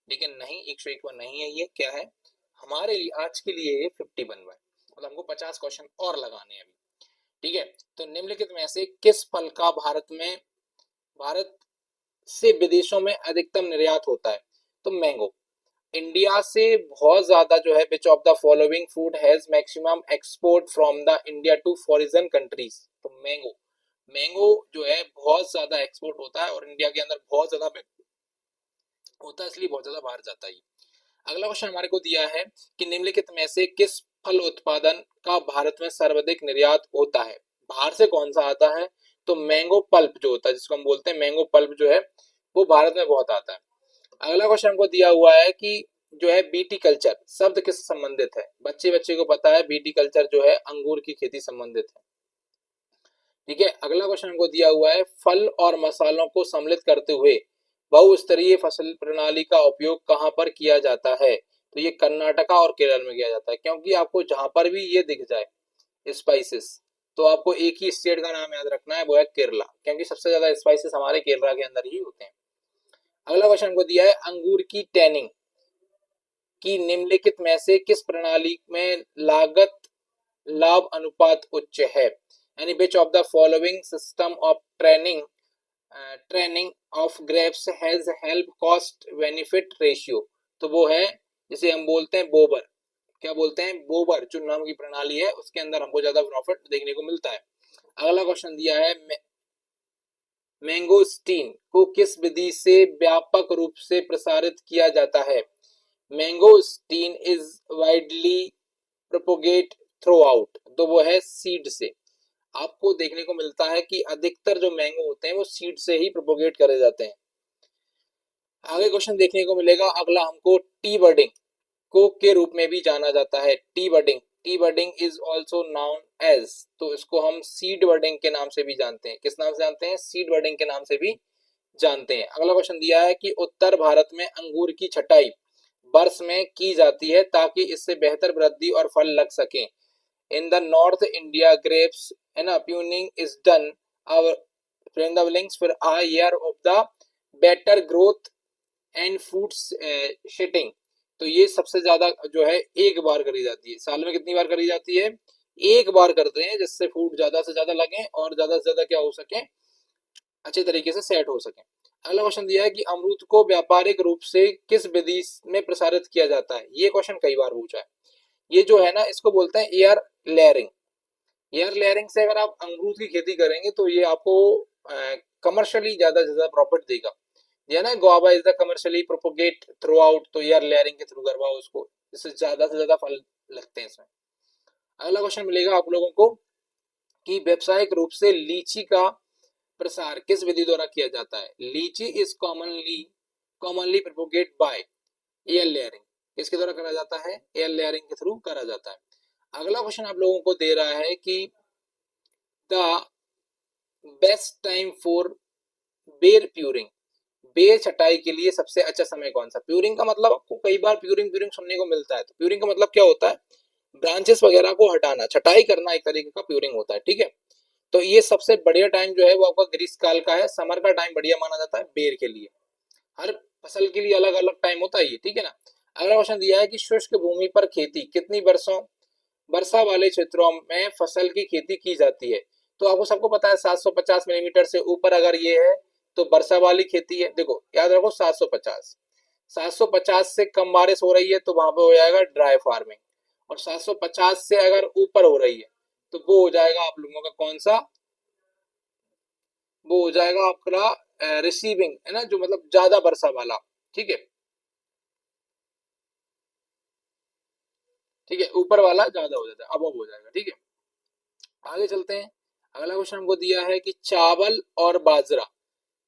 लेकिन नहीं 101वां नहीं है, ये क्या है हमारे लिए आज के लिए ये 51वां है, मतलब हमको 50 क्वेश्चन और लगाने हैं अभी, ठीक है। तो निम्नलिखित में से किस फल का भारत से विदेशों में अधिकतम निर्यात होता है, तो मैंगो। इंडिया से बहुत ज्यादा जो है, which of the following food has maximum export from the India to foreign countries, तो मैंगो जो है बहुत ज्यादा एक्सपोर्ट होता है और इंडिया के अंदर बहुत ज्यादा होता है, इसलिए बहुत ज्यादा बाहर जाता है। अगला क्वेश्चन हमारे को दिया है कि निम्नलिखित में से किस फल उत्पादन का भारत में सर्वाधिक निर्यात होता है, बाहर से कौन सा आता है, तो मैंगो पल्प जो होता है, जिसको हम बोलते हैं मैंगो पल्प जो है, वो भारत में बहुत आता है। अगला क्वेश्चन हमको दिया हुआ है कि जो है बीटी कल्चर शब्द किससे संबंधित है, बच्चे को पता है बीटी कल्चर जो है अंगूर की खेती संबंधित है, ठीक है। अगला क्वेश्चन हमको दिया हुआ है फल और मसालों को सम्मिलित करते हुए बहुस्तरीय फसल प्रणाली का उपयोग कहां पर किया जाता है, तो ये कर्नाटका और केरल में किया जाता है। क्योंकि आपको जहां पर भी ये दिख जाए स्पाइसेस, तो आपको एक ही स्टेट का नाम याद रखना है, वो है केरला, क्योंकि सबसे ज्यादा स्पाइसेस हमारे केरला के अंदर ही होते हैं। अगला क्वेश्चन हमको दिया है अंगूर की टैनिंग की निम्नलिखित में से किस प्रणाली में लागत लाभ अनुपात उच्च है, यानी विच of the following system of training of grapes has help cost benefit ratio, तो वो है जिसे हम बोलते हैं बोबर, क्या बोलते हैं, बोबर जो नाम की प्रणाली है, उसके अंदर हमको ज्यादा प्रॉफिट देखने को मिलता है। अगला क्वेश्चन दिया है मैंगोस्टीन को किस विधि से व्यापक रूप से प्रसारित किया जाता है, mangosteen is widely propagate through out, तो वो है सीड से। आपको देखने को मिलता है कि अधिकतर जो मैंगो होते हैं वो सीड से ही प्रोपोगेट करे जाते हैं। आगे क्वेश्चन देखने को मिलेगा अगला हमको टी बर्डिंग को के रूप में भी जाना जाता है, T budding is also known as, तो इसको हम सीड बर्डिंग के नाम से भी जानते हैं, किस नाम से जानते हैं, सीड बर्डिंग के नाम से भी जानते हैं। अगला क्वेश्चन दिया है कि उत्तर भारत में अंगूर की छटाई वर्ष में की जाती है ताकि इससे बेहतर वृद्धि और फल लग सके। In the north India grapes है ना प्यूनिंग इज डन फिर इन द ब्लैंक्स, फिर a year of the better growth and food sheeting. तो ये सबसे ज्यादा जो है एक बार करी जाती है। साल में कितनी बार करी जाती है? एक बार करते हैं, जिससे फूड ज्यादा से ज्यादा लगे और ज्यादा से ज्यादा क्या हो सके, अच्छे तरीके से सेट हो सके। अगला क्वेश्चन दिया है कि अमरूद को व्यापारिक रूप से किस विधि में प्रसारित किया जाता है। ये क्वेश्चन कई बार पूछा है। ये जो है ना, इसको बोलते हैं एयर लेयरिंग। एयर लेयरिंग से अगर आप अमरूद की खेती करेंगे तो ये आपको कमर्शियली ज्यादा से ज्यादा प्रॉफिट देगा। ये ना, guava is the commercially propagate through out, तो एयर लेयरिंग के थ्रू करवाओ उसको, इससे ज्यादा से ज्यादा फल लगते हैं इसमें। अगला क्वेश्चन मिलेगा आप लोगों को कि व्यावसायिक रूप से लीची का प्रसार किस विधि द्वारा किया जाता है। लीची is commonly propagate by air layering. किसके द्वारा करा जाता है? एयर लेयरिंग के थ्रू करा जाता है। अगला क्वेश्चन आप लोगों को दे रहा है कि द बेस्ट टाइम फॉर बेर प्यूरिंग, बेर छटाई के लिए सबसे अच्छा समय कौन सा। प्यूरिंग का मतलब आपको कई बार प्यूरिंग प्यूरिंग सुनने को मिलता है। तो प्यूरिंग का मतलब क्या होता है? ब्रांचेस वगैरह को हटाना, छटाई करना एक तरीके का प्यूरिंग होता है, ठीक है। तो ये सबसे बढ़िया टाइम जो है वो आपका ग्रीष्म काल का है। समर का टाइम बढ़िया माना जाता है बेर के लिए। हर फसल के लिए अलग अलग टाइम होता है ये, ठीक है ना। अगला क्वेश्चन दिया है कि शुष्क भूमि पर खेती कितनी वर्षा वाले क्षेत्रों में फसल की खेती की जाती है। तो आपको सबको पता है 750 मिलीमीटर से ऊपर अगर ये है तो वर्षा वाली खेती है। देखो याद रखो 750, 750 से कम बारिश हो रही है तो वहां पे हो जाएगा ड्राई फार्मिंग, और 750 से अगर ऊपर हो रही है तो वो हो जाएगा आप लोगों का कौन सा, वो हो जाएगा आपका रिसीविंग, है ना, जो मतलब ज्यादा वर्षा वाला, ठीक है। ठीक है, ऊपर वाला ज्यादा हो जाता है, अब हो जाएगा, ठीक है। आगे चलते हैं। अगला क्वेश्चन हमको दिया है कि चावल और बाजरा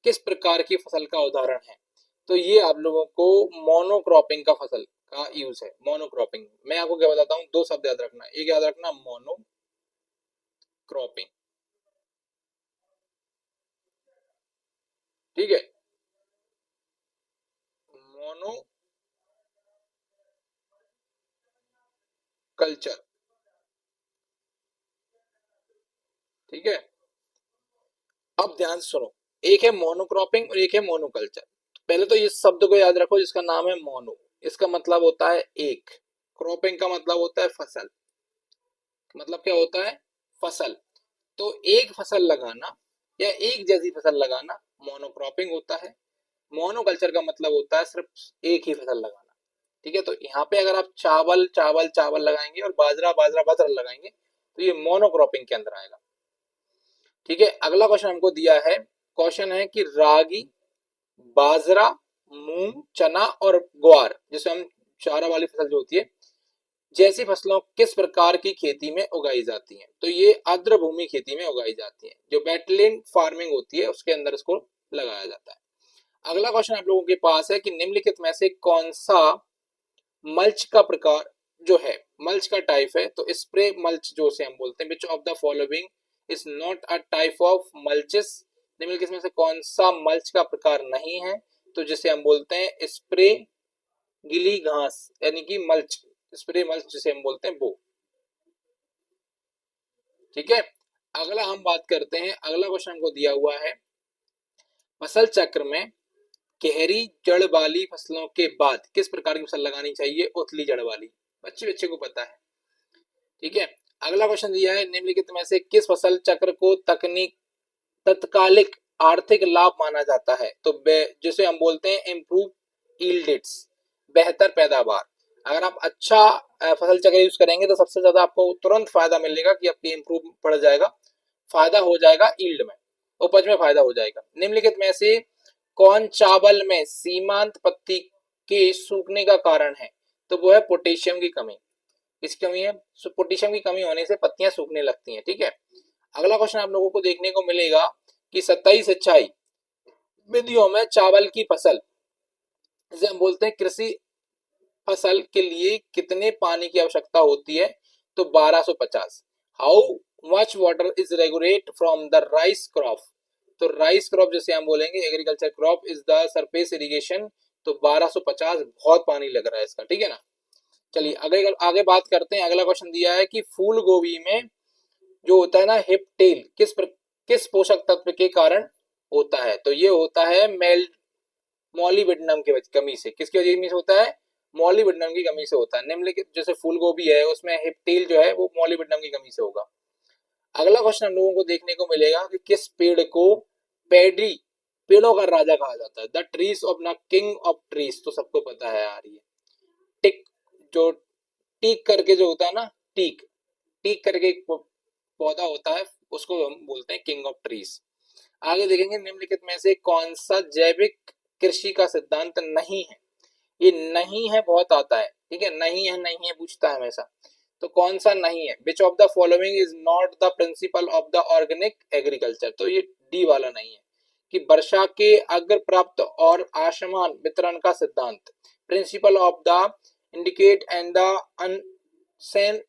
किस प्रकार की फसल का उदाहरण है। तो ये आप लोगों को मोनोक्रॉपिंग का फसल का यूज है। मोनोक्रॉपिंग मैं आपको क्या बताता हूँ, दो शब्द याद रखना। एक याद रखना मोनोक्रॉपिंग, ठीक है, मोनोकल्चर, ठीक है। अब ध्यान से सुनो, एक है मोनोक्रॉपिंग और एक है मोनोकल्चर। पहले तो इस शब्द को याद रखो जिसका नाम है मोनो। इसका मतलब होता है एक, क्रॉपिंग का मतलब होता है फसल, मतलब क्या होता है? फसल। तो एक फसल लगाना या एक जैसी फसल लगाना मोनोक्रॉपिंग होता है। मोनोकल्चर का मतलब होता है सिर्फ एक ही फसल लगाना, ठीक है। तो यहाँ पे अगर आप चावल चावल चावल लगाएंगे और बाजरा बाजरा बाजरा लगाएंगे तो ये मोनोक्रॉपिंग के अंदर आएगा, ठीक है। अगला क्वेश्चन हमको दिया है, क्वेश्चन है कि रागी, बाजरा, मूंग, चना और ग्वार, जिसे हम चारा वाली फसल जो होती है, जैसी फसलों किस प्रकार की खेती में उगाई जाती हैं। तो ये आर्द्र भूमि खेती में उगाई जाती हैं, जो वेटलैंड फार्मिंग होती है उसके अंदर इसको लगाया जाता है। अगला क्वेश्चन आप लोगों के पास है कि निम्नलिखित में से कौन सा मल्च का प्रकार जो है, मल्च का टाइप है। तो स्प्रे मल्च जो से हम बोलते हैं, which of the following is not a type of mulches. निम्नलिखित में से कौन सा मल्च का प्रकार नहीं है, तो जिसे हम बोलते हैं स्प्रे गीली घास, यानी कि मल्च, स्प्रे मल्च जिसे हम बोलते हैं वो, ठीक है। अगला हम बात करते हैं, अगला क्वेश्चन हमको दिया हुआ है, फसल चक्र में गहरी जड़ वाली फसलों के बाद किस प्रकार की फसल लगानी चाहिए। उथली जड़ वाली, बच्चे बच्चे को पता है, ठीक है। अगला क्वेश्चन दिया है, निम्नलिखित में से किस फसल चक्र को तकनीक तत्कालिक आर्थिक लाभ माना जाता है। तो जिसे हम बोलते हैं इम्प्रूव यील्ड्स, बेहतर पैदावार। अगर आप अच्छा फसल चक्र यूज करेंगे तो सबसे ज्यादा आपको तुरंत फायदा मिलेगा कि आपकी इम्प्रूव बढ़ जाएगा, फायदा हो जाएगा यील्ड में, उपज में फायदा हो जाएगा। निम्नलिखित में से कौन चावल में सीमांत पत्ती के सूखने का कारण है। तो वो है पोटेशियम की कमी। किसकी कमी है? पोटेशियम की कमी होने से पत्तियां सूखने लगती हैं, ठीक है। अगला क्वेश्चन आप लोगों को देखने को मिलेगा कि सतही सिंचाई विधियों में चावल की फसल, जिसे हम बोलते हैं कृषि फसल, के लिए कितने पानी की आवश्यकता होती है। तो 1250। How much water is regulate from the rice crop. तो राइस क्रॉप जिसे हम बोलेंगे agriculture crop is the surface irrigation. तो 1250 बहुत पानी लग रहा है इसका, ठीक है ना। चलिए आगे आगे बात करते हैं। अगला क्वेश्चन दिया है कि फूल गोभी में जो होता है ना हिप टेल, किस पोषक तत्व के कारण होता है? तो ये होता है मॉलिब्डेनम की कमी से। किसकी वजह से होता है? मॉलिब्डेनम की कमी से होता है। निम्नलिखित जैसे फूल गोभी है उसमें हिप्टेल जो है वो मॉलिब्डेनम की कमी से होगा। अगला क्वेश्चन हम लोगों को देखने को मिलेगा कि किस पेड़ को पेडी पेड़ों का राजा कहा जाता है? द ट्रीज ऑफ न किंग ऑफ ट्रीज, तो सबको पता है यार। ये टिक जो टीक करके जो होता है ना, टीक टीक करके एक पौधा होता है, उसको हम बोलते हैं किंग ऑफ ट्रीज। आगे देखेंगे निम्नलिखित में से कौन सा जैविक कृषि का सिद्धांत नहीं है? ये नहीं है बहुत आता है, ठीक है, नहीं है पूछता है हमेशा। तो कौन सा नहीं है? Which of the following is not the principal of the organic agriculture, तो ये डी वाला नहीं है कि वर्षा के अग्र प्राप्त और असमान वितरण का सिद्धांत, principle of the indicate and the unseen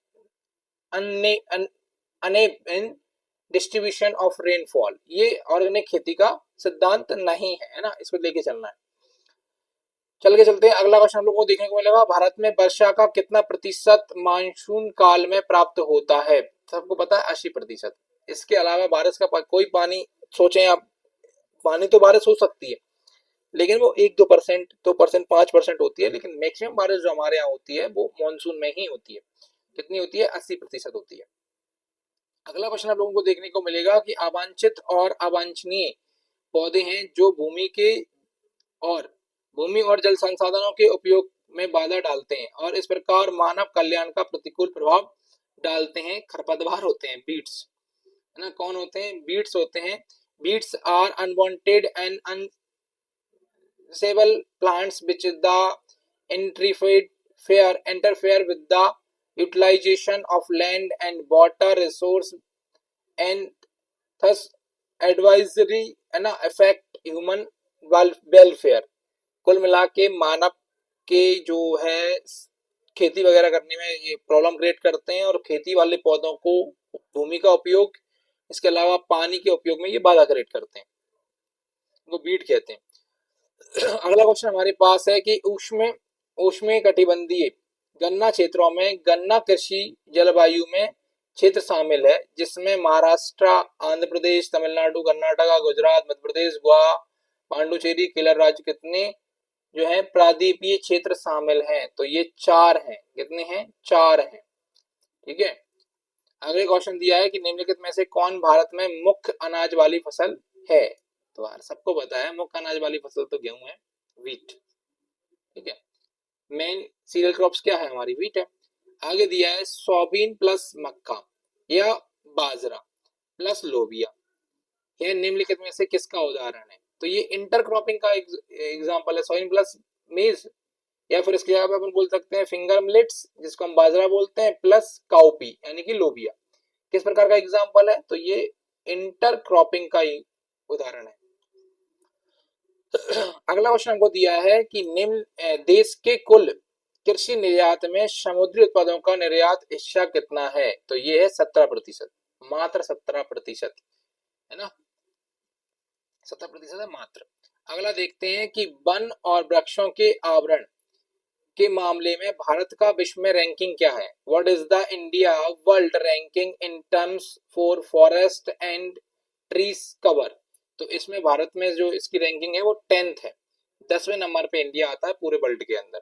अनेबन डिस्ट्रीब्यूशन ऑफ रेनफॉल, ये ऑर्गेनिक खेती का सिद्धांत नहीं है ना, इसको लेके चलना है। चल के चलते हैं, अगला क्वेश्चन हम लोग को देखने को मिलेगा, भारत में वर्षा का कितना प्रतिशत मानसून काल में प्राप्त होता है? सबको पता है 80%। इसके अलावा बारिश का कोई पानी, सोचें आप, पानी तो बारिश हो सकती है लेकिन वो 1-2%, 2%, 5% होती है, लेकिन मैक्सिमम बारिश जो हमारे यहाँ होती है वो मानसून में ही होती है। कितनी होती है? 80% होती है। अगला क्वेश्चन आप लोगों को देखने को मिलेगा कि अवांछित और अवांछनीय पौधे हैं जो भूमि और जल संसाधनों के उपयोग में बाधा डालते हैं और इस प्रकार मानव कल्याण का प्रतिकूल प्रभाव डालते हैं। खरपतवार होते हैं, बीट्स, है ना। कौन होते हैं? बीट्स होते हैं। Weeds are unwanted and unusable plants which the interfere with the utilization of land and water resource and thus advisory है ना affect human welfare। कुल मिला के मानव के जो है खेती वगैरह करने में ये प्रॉब्लम क्रिएट करते हैं और खेती वाले पौधों को, भूमि का उपयोग, इसके अलावा पानी के उपयोग में ये बाधा क्रिएट करते हैं, वो बीट कहते हैं। अगला क्वेश्चन हमारे पास है कि उष्ण कटिबंधीय गन्ना क्षेत्रों में गन्ना कृषि जलवायु में क्षेत्र शामिल है जिसमें महाराष्ट्र, आंध्र प्रदेश, तमिलनाडु, कर्नाटक, गुजरात, मध्य प्रदेश, गोवा, पांडुचेरी, केरल राज्य कितने जो है प्रादीपीय क्षेत्र शामिल हैं? तो ये 4 हैं। कितने हैं? 4 हैं, ठीक है। अगले क्वेश्चन दिया है कि निम्नलिखित में से कौन भारत में मुख्य अनाज वाली फसल है? तो यार सबको पता है मुख्य अनाज वाली फसल तो गेहूं है, व्हीट, ठीक है। मेन सीरियल क्रॉप्स क्या है? हमारी व्हीट है। आगे दिया है सोयाबीन प्लस मक्का या बाजरा प्लस लोबिया, यह निम्नलिखित में से किसका उदाहरण है? तो ये इंटरक्रॉपिंग का एग्जांपल है, सोयाबीन प्लस मेज, या फिर इसके जगह पे अपन बोल सकते हैं फिंगर मिलेट्स जिसको हम बाजरा बोलते हैं, प्लस काउपी यानी कि लोबिया। किस प्रकार का एग्जांपल है? तो ये इंटरक्रॉपिंग का ही उदाहरण है। अगला क्वेश्चन हमको दिया है कि निम्न देश के कुल कृषि निर्यात में समुद्री उत्पादों का निर्यात हिस्सा कितना है? तो ये है 17%, मात्र 17%, है ना, 17% है मात्र। अगला देखते हैं कि वन और वृक्षों के आवरण के मामले में भारत का विश्व में रैंकिंग क्या है? What is the India world ranking in terms for forest and trees cover? तो इसमें भारत में जो इसकी रैंकिंग है वो 10th है, 10वें नंबर पे इंडिया आता है पूरे वर्ल्ड के अंदर।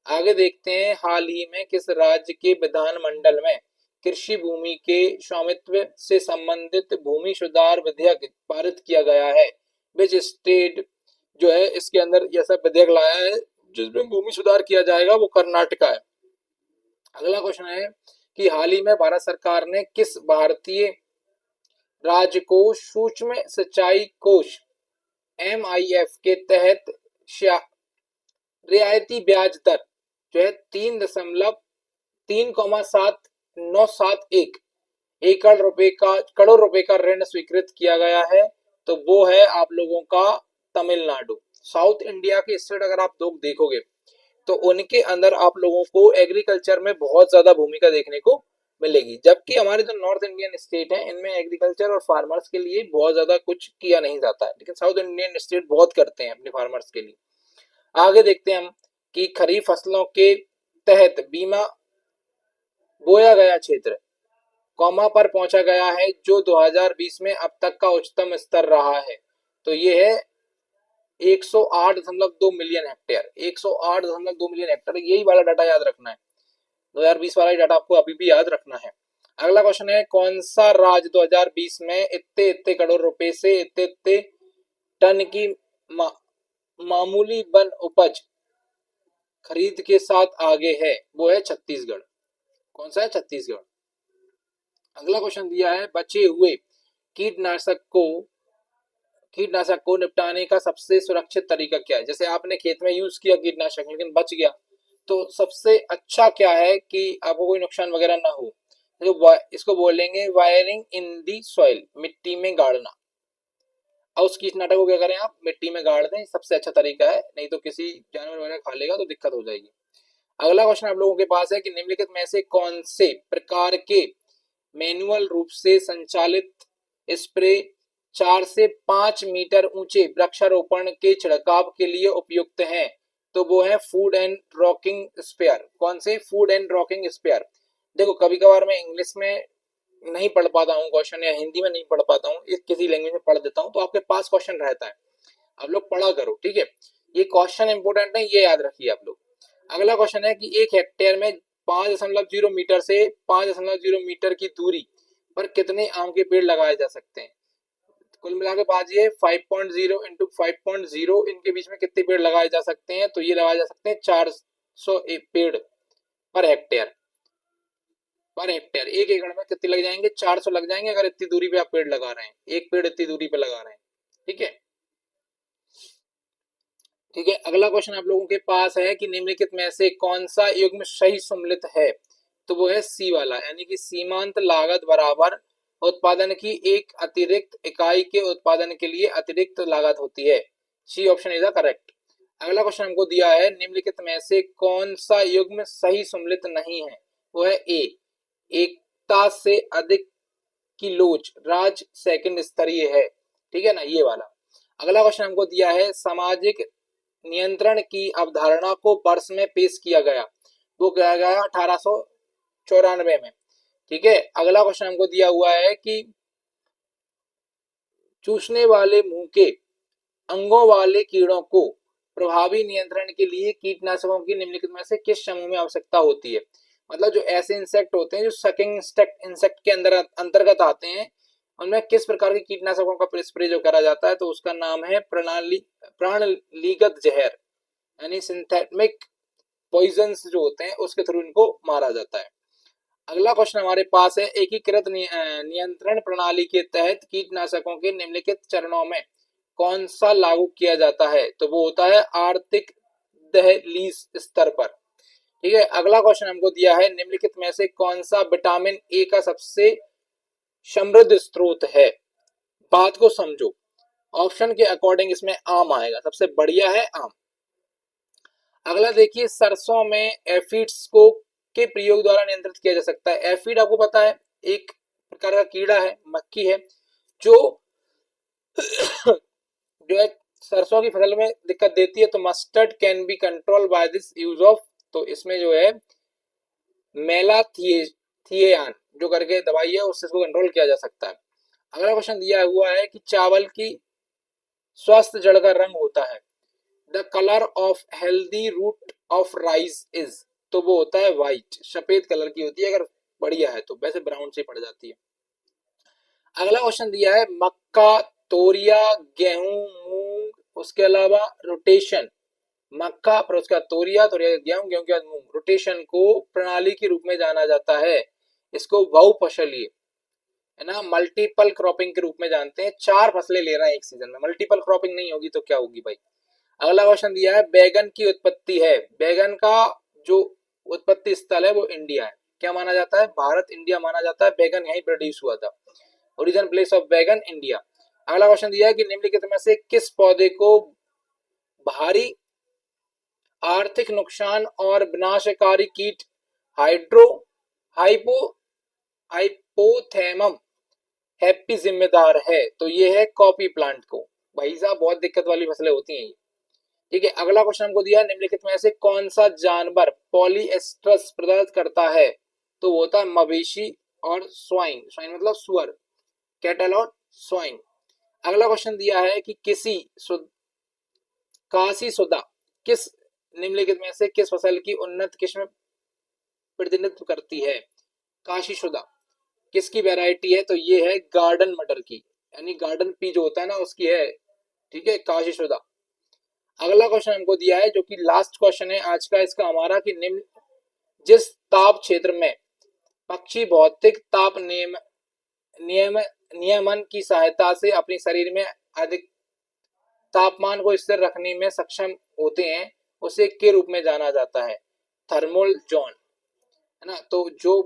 आगे देखते हैं हाल ही में किस राज्य के विधानमंडल में कृषि भूमि के स्वामित्व से संबंधित भूमि सुधार विधेयक पारित किया गया है? विच स्टेट जो है इसके अंदर यह सब विधेयक लाया है जिसमें भूमि सुधार किया जाएगा? वो कर्नाटका है। अगला क्वेश्चन है कि हाल ही में भारत सरकार ने किस भारतीय राज्य को सूक्ष्म सिंचाई कोष MIF के तहत रियायती ब्याज दर जो है 3.791 करोड़ रुपए का ऋण स्वीकृत किया गया है? तो वो है आप लोगों का तमिलनाडु। साउथ इंडिया के स्टेट अगर आप लोग देखोगे तो उनके अंदर आप लोगों को एग्रीकल्चर में बहुत ज्यादा भूमिका देखने को मिलेगी, जबकि हमारे जो नॉर्थ इंडियन स्टेट हैं इनमें एग्रीकल्चर और फार्मर्स के लिए बहुत ज्यादा कुछ किया नहीं जाता है, लेकिन साउथ इंडियन स्टेट बहुत करते हैं अपने फार्मर्स के लिए। आगे देखते हैं हम कि खरीफ फसलों के तहत बीमा बोया गया क्षेत्र कौमा पर पहुंचा गया है जो 2020 में अब तक का उच्चतम स्तर रहा है? तो ये है 108.2 मिलियन हेक्टेयर, 108.2 मिलियन हेक्टेयर। यही वाला डाटा याद रखना है, 2020 वाला डाटा आपको अभी भी याद रखना है। अगला क्वेश्चन है, कौन सा राज्य 2020 में इतने इतने करोड़ रुपए से इतने इतने टन की मामूली वन उपज खरीद के साथ आगे है? वो है छत्तीसगढ़। कौन सा है? छत्तीसगढ़। अगला क्वेश्चन दिया है, बचे हुए कीटनाशक को निपटाने का सबसे सुरक्षित तरीका क्या है? जैसे आपने खेत में यूज किया कीटनाशक लेकिन बच गया, तो सबसे अच्छा क्या है कि आपको कोई नुकसान वगैरह ना हो, तो इसको बोलेंगे वायरिंग इन दी सॉइल, मिट्टी में गाड़ना। और उस कीटनाशक को क्या करें, आप मिट्टी में गाड़ दें, सबसे अच्छा तरीका है, नहीं तो किसी जानवर वगैरह खा लेगा तो दिक्कत हो जाएगी। अगला क्वेश्चन आप लोगों के पास है कि निम्नलिखित में से कौन से प्रकार के मैनुअल रूप से संचालित स्प्रे 4 से 5 मीटर ऊंचे वृक्षारोपण के छिड़काव के लिए उपयुक्त हैं? तो वो है फूड एंड रॉकिंग स्पेयर। कौन से? Food and rocking spare. देखो कभी कभार मैं इंग्लिश में नहीं पढ़ पाता हूँ क्वेश्चन, या हिंदी में नहीं पढ़ पाता हूँ, किसी लैंग्वेज में पढ़ देता हूँ, तो आपके पास क्वेश्चन रहता है, आप लोग पढ़ा करो, ठीक है। ये क्वेश्चन इंपोर्टेंट है, ये याद रखिए आप लोग। अगला क्वेश्चन है कि 1 हेक्टेयर में 5.0 मीटर से 5.0 मीटर की दूरी पर कितने आम के पेड़ लगाए जा सकते हैं? कुल मिला के बात ये 5.0 इंटू 5.0, इनके बीच में कितने पेड़ लगाए जा सकते हैं? तो ये लगाए जा सकते हैं 400 पेड़ पर हेक्टेयर। एक एकड़ में कितने लग जाएंगे? 400 लग जाएंगे, अगर इतनी दूरी पे आप पेड़ लगा रहे हैं, एक पेड़ इतनी दूरी पे लगा रहे हैं, ठीक है। ठीक है, अगला क्वेश्चन आप लोगों के पास है कि निम्नलिखित में से कौन सा युग्म सही सम्मिलित है? तो वो है सी वाला, यानी कि सीमांत लागत बराबर उत्पादन की एक अतिरिक्त इकाई के उत्पादन के लिए अतिरिक्त लागत होती है। C option is the correct. अगला क्वेश्चन हमको दिया है, निम्नलिखित में से कौन सा युग्म सही सम्मिलित नहीं है? वो है ए, एकता से अधिक की लोच राज्य सेकंड स्तरीय है, ठीक है ना, ये वाला। अगला क्वेश्चन हमको दिया है, सामाजिक नियंत्रण की अवधारणा को वर्ष में पेश किया गया, वो किया गया 1894 में, ठीक है। अगला क्वेश्चन हमको दिया हुआ है कि चूसने वाले मुंह के अंगों वाले कीड़ों को प्रभावी नियंत्रण के लिए कीटनाशकों की निम्नलिखित में से किस समूह में आवश्यकता होती है? मतलब जो ऐसे इंसेक्ट होते हैं जो सकिंग इंसेक्ट के अंतर्गत आते हैं, उनमें किस प्रकार के कीटनाशकों का स्प्रे जो करा जाता है, तो उसका नाम है प्राणलीगत जहर, यानी सिंथेटिक पॉइजन्स जो होते हैं उसके थ्रू इनको मारा जाता है। अगला क्वेश्चन हमारे पास है, एकीकृत नियंत्रण प्रणाली के तहत कीटनाशकों के निम्नलिखित चरणों में कौन सा लागू किया जाता है? तो वो होता है आर्थिक दहलीज स्तर पर, ठीक है। अगला क्वेश्चन हमको दिया है, निम्नलिखित में से कौन सा विटामिन ए का सबसे समृद्ध स्रोत है? बात को समझो, ऑप्शन के अकॉर्डिंग इसमें आम आएगा, सबसे बढ़िया है आम। अगला देखिए, सरसों में एफिड्स को के प्रयोग द्वारा नियंत्रित किया जा सकता है। एफिड आपको पता है एक प्रकार का कीड़ा है, मक्खी है, जो जो है सरसों की फसल में दिक्कत देती है। तो mustard can be control by this use of, तो इसमें जो है मेलाथियान जो करके दवाई है उससे इसको कंट्रोल किया जा सकता है। अगला क्वेश्चन दिया हुआ है कि चावल की स्वस्थ जड़ का रंग होता है, the colour of healthy root of rice is, तो वो होता है व्हाइट, सफेद कलर की होती है अगर बढ़िया है तो, वैसे ब्राउन से पड़ जाती है। अगला क्वेश्चन दिया है, मक्का, तोरिया, गेहूं, मूंग, उसके अलावा रोटेशन, मक्का पर उसका तोरिया, तोरिया गेहूं, गेहूं के बाद मूंग, रोटेशन को प्रणाली के रूप में जाना जाता है, इसको बहुफसलीय है ना, मल्टीपल क्रॉपिंग के रूप में जानते हैं। 4 फसलें ले रहे हैं एक सीजन में, मल्टीपल क्रॉपिंग नहीं होगी तो क्या होगी भाई। अगला क्वेश्चन दिया है, बैगन की उत्पत्ति है, बैगन का जो उत्पत्ति स्थल है वो इंडिया है, क्या माना जाता है? भारत, इंडिया माना जाता है, बैगन यहीं प्रोड्यूस हुआ था, ओरिजिन प्लेस ऑफ बैगन इंडिया। अगला क्वेश्चन दिया है कि निम्नलिखित में से किस पौधे को भारी आर्थिक नुकसान और विनाशकारी कीट हाइपोथेमम हैप्पी जिम्मेदार है? तो ये है कॉफी प्लांट को। भाई साहब बहुत दिक्कत वाली फसलें होती हैं ये, ठीक है। अगला क्वेश्चन हमको दिया, निम्नलिखित में से कौन सा जानवर पॉलीएस्ट्रस प्रदर्शित करता है? तो वो होता है मवेशी और स्वाइन, स्वाइन मतलब सुअर, कैटल और स्वाइन। अगला क्वेश्चन दिया है कि काशी सुधा किस निम्नलिखित में से किस फसल की उन्नत किस्म प्रतिनिधित्व करती है। काशी सुधा किसकी वैरायटी है, तो ये है गार्डन मटर की, यानी गार्डन पी जो होता है ना उसकी है, ठीक है, काशी सुधा। अगला क्वेश्चन हमको दिया है जो कि लास्ट क्वेश्चन है आज का इसका हमारा, कि निम्न जिस ताप क्षेत्र में पक्षी भौतिक ताप नियम नियमन की सहायता से अपने शरीर में अधिक तापमान को स्थिर रखने में सक्षम होते हैं उसे के रूप में जाना जाता है, थर्मल जोन, है ना। तो जो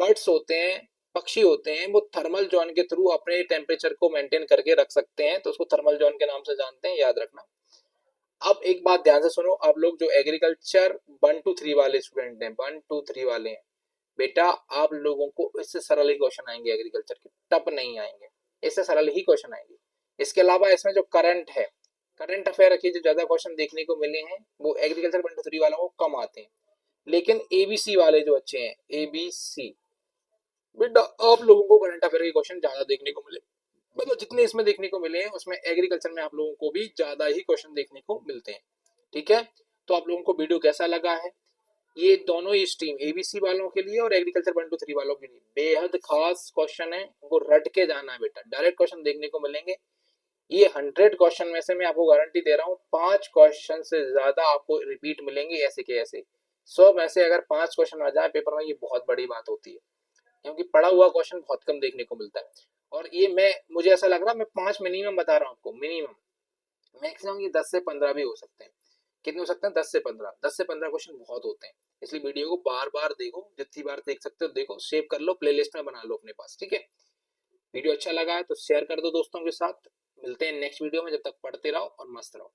बर्ड्स होते हैं, पक्षी होते हैं, वो थर्मल जोन के थ्रू अपने टेम्परेचर को मेंटेन करके रख सकते हैं, तो उसको थर्मल जोन के नाम से जानते हैं, याद रखना। अब एक बात ध्यान से सुनो, आप लोग जो एग्रीकल्चर 1 to 3 वाले स्टूडेंट हैं, 1 to 3 वाले हैं, बेटा आप लोगों को इससे सरल ही क्वेश्चन आएंगे, एग्रीकल्चर के टफ नहीं आएंगे, इससे सरल ही क्वेश्चन आएंगे। इसके अलावा इसमें जो करंट है, करंट अफेयर की जो ज्यादा क्वेश्चन देखने को मिले हैं वो एग्रीकल्चर 1 to 3 वालों को कम आते हैं, लेकिन एबीसी वाले जो अच्छे हैं, एबीसी, बेटा आप लोगों को करंट अफेयर के क्वेश्चन ज्यादा देखने को मिले, मतलब जितने इसमें देखने को मिले हैं उसमें एग्रीकल्चर में आप लोगों को भी ज्यादा ही क्वेश्चन देखने को मिलते हैं, ठीक है। तो आप लोगों को वीडियो कैसा लगा है, ये दोनों ही स्ट्रीम एबीसी वालों के लिए और एग्रीकल्चर 1 to 3 वालों के लिए बेहद खास क्वेश्चन है, वो रट के जाना है बेटा, डायरेक्ट क्वेश्चन देखने को मिलेंगे। ये 100 क्वेश्चन में से मैं आपको गारंटी दे रहा हूँ 5 क्वेश्चन से ज्यादा आपको रिपीट मिलेंगे, ऐसे के ऐसे 100 में से अगर 5 क्वेश्चन आ जाए पेपर में, ये बहुत बड़ी बात होती है, क्योंकि पढ़ा हुआ क्वेश्चन बहुत कम देखने को मिलता है। और ये मुझे ऐसा लग रहा है मैं 5 मिनिमम बता रहा हूँ आपको, मिनिमम, मैक्सिमम ये 10 से 15 भी हो सकते हैं। कितने हो सकते हैं, 10 से 15 क्वेश्चन बहुत होते हैं, इसलिए वीडियो को बार बार देखो, जितनी बार देख सकते हो देखो, सेव कर लो, प्लेलिस्ट में बना लो अपने पास, ठीक है। वीडियो अच्छा लगा है तो शेयर कर दो दोस्तों के साथ, मिलते हैं नेक्स्ट वीडियो में, जब तक पढ़ते रहो और मस्त रहो।